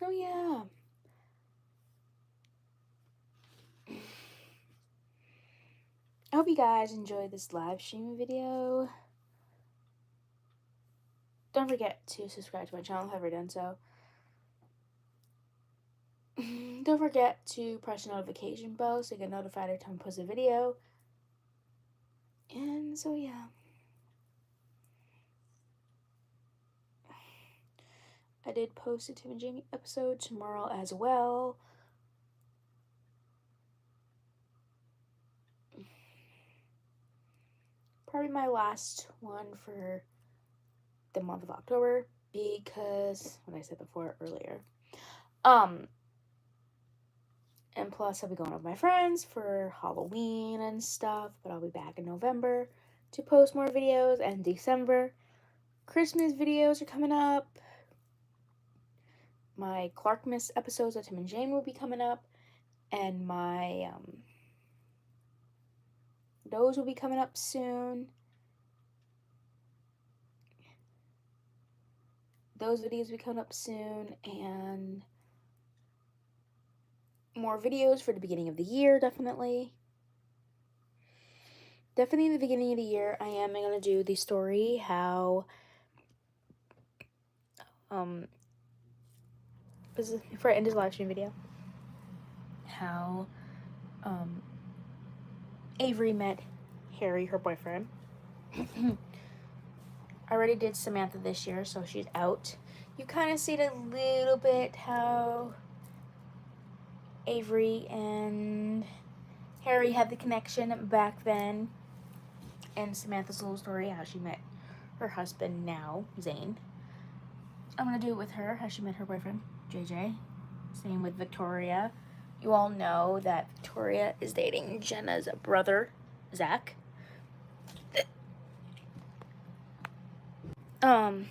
So yeah. I hope you guys enjoyed this live stream video. Don't forget to subscribe to my channel if you haven't done so. Don't forget to press the notification bell so you get notified every time I post a video. And so yeah. I did post a Tim and Jamie episode tomorrow as well. Probably my last one for the month of October because what I said before earlier. And plus I'll be going with my friends for Halloween and stuff, but I'll be back in November to post more videos, and December Christmas videos are coming up. My Clarkmas episodes of Tim and Jane will be coming up, and my those will be coming up soon. Those videos will be coming up soon, and more videos for the beginning of the year, definitely. Definitely in the beginning of the year, I am going to do the story how, this is before I end this live stream video, how, Avery met Harry, her boyfriend. I already did Samantha this year, so she's out. You kind of see it a little bit how Avery and Harry had the connection back then. and Samantha's little story, how she met her husband now, Zane. I'm going to do it with her, how she met her boyfriend, JJ. Same with Victoria. You all know that Victoria is dating Jenna's brother, Zach. You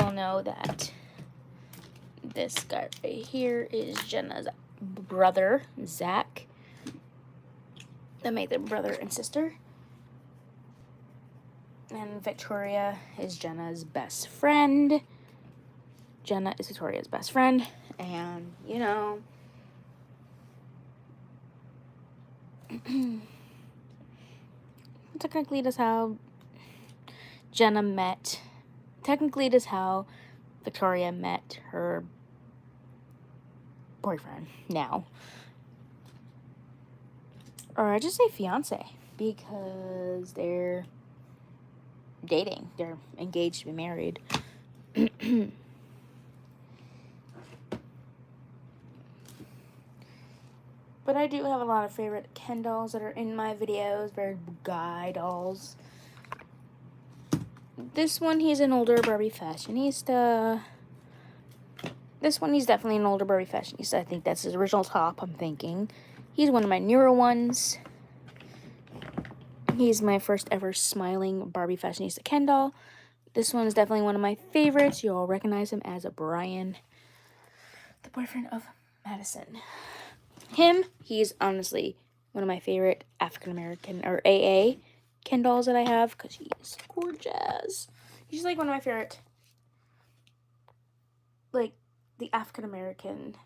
all know that this guy right here is Jenna's brother, Zach. That made them brother and sister. And Victoria is Jenna's best friend. Jenna is Victoria's best friend. And, you know, technically that's how Jenna met. Technically that's how Victoria met her boyfriend now. Or I just say fiance, because they're dating. They're engaged to be married. But I do have a lot of favorite Ken dolls that are in my videos. Very guy dolls. This one, he's an older Barbie fashionista. This one, he's definitely an older Barbie fashionista. I think that's his original top, I'm thinking. He's one of my newer ones. He's my first ever smiling Barbie fashionista Ken doll. This one is definitely one of my favorites. You all recognize him as a Brian, the boyfriend of Madison. He's honestly one of my favorite African-American, or AA, Ken dolls that I have, because he's gorgeous. He's like one of my favorite, like, the African-American,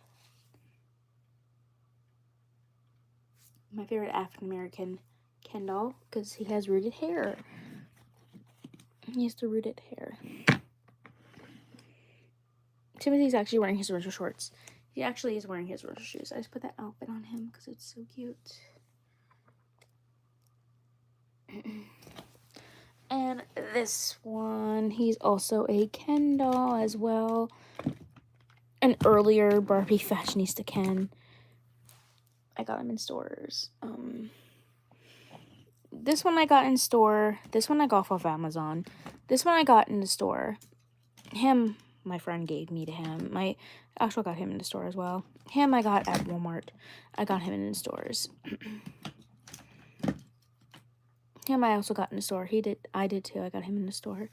my favorite African-American Ken doll, because he has rooted hair. He has the rooted hair. Timothy's actually wearing his winter shorts. He actually is wearing his winter shoes. I just put that outfit on him because it's so cute. And this one, he's also a Ken doll as well. An earlier Barbie fashionista Ken. I got him in stores. This one I got in store. This one I got off Amazon. This one I got in the store. My friend gave me to him. I actually got him in the store as well. I got at Walmart. I got him in the stores. I also got in the store. I did too. I got him in the store.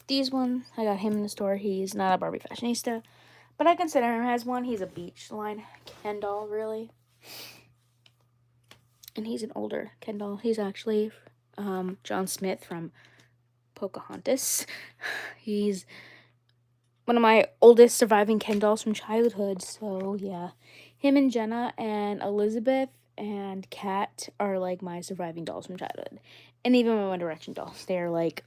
These ones, I got him in the store. He's not a Barbie fashionista, but I consider him as one. He's a beach line Ken doll, really. And he's an older Ken doll. He's actually John Smith from Pocahontas. He's one of my oldest surviving Ken dolls from childhood. So, yeah. Him and Jenna and Elizabeth and Kat are, like, my surviving dolls from childhood. And even my One Direction dolls. They're, like,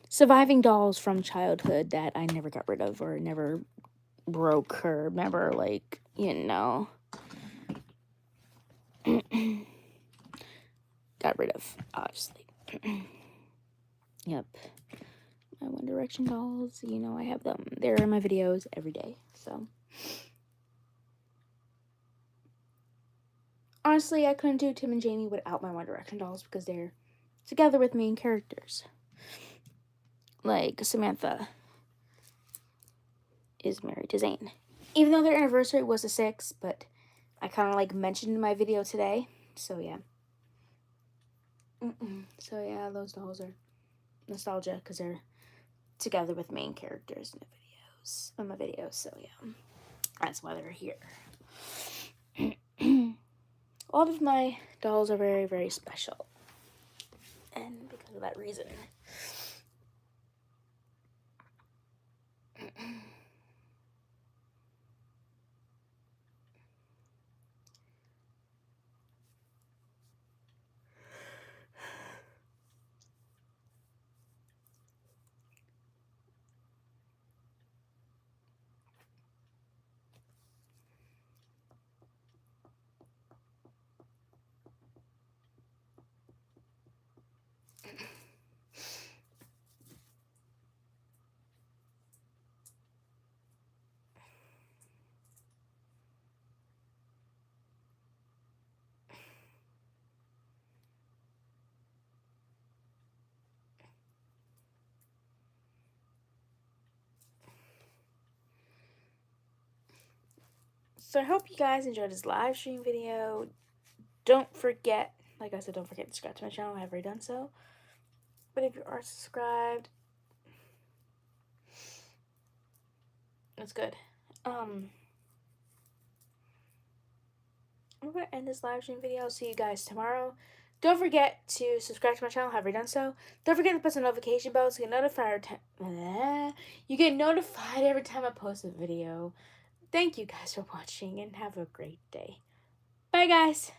surviving dolls from childhood that I never got rid of or never broke or never, like, you know... got rid of, obviously. Yep. My One Direction dolls, you know, I have them. They're in my videos every day, so. Honestly, I couldn't do Tim and Jamie without my One Direction dolls because they're together with main characters. Like, Samantha is married to Zane. Even though their anniversary was the 6th, but I kind of, like, mentioned in my video today. So, yeah. So, yeah, those dolls are nostalgia because they're together with main characters in my videos. So, yeah. That's why they're here. All of my dolls are very, very special. And because of that reason. So I hope you guys enjoyed this live stream video. Don't forget, like I said, don't forget to subscribe to my channel. I have already done so. But if you are subscribed, that's good. I'm going to end this live stream video. I'll see you guys tomorrow. Don't forget to subscribe to my channel. Have you done so? Don't forget to press the notification bell to get notified. You get notified every time I post a video. Thank you guys for watching and have a great day. Bye, guys.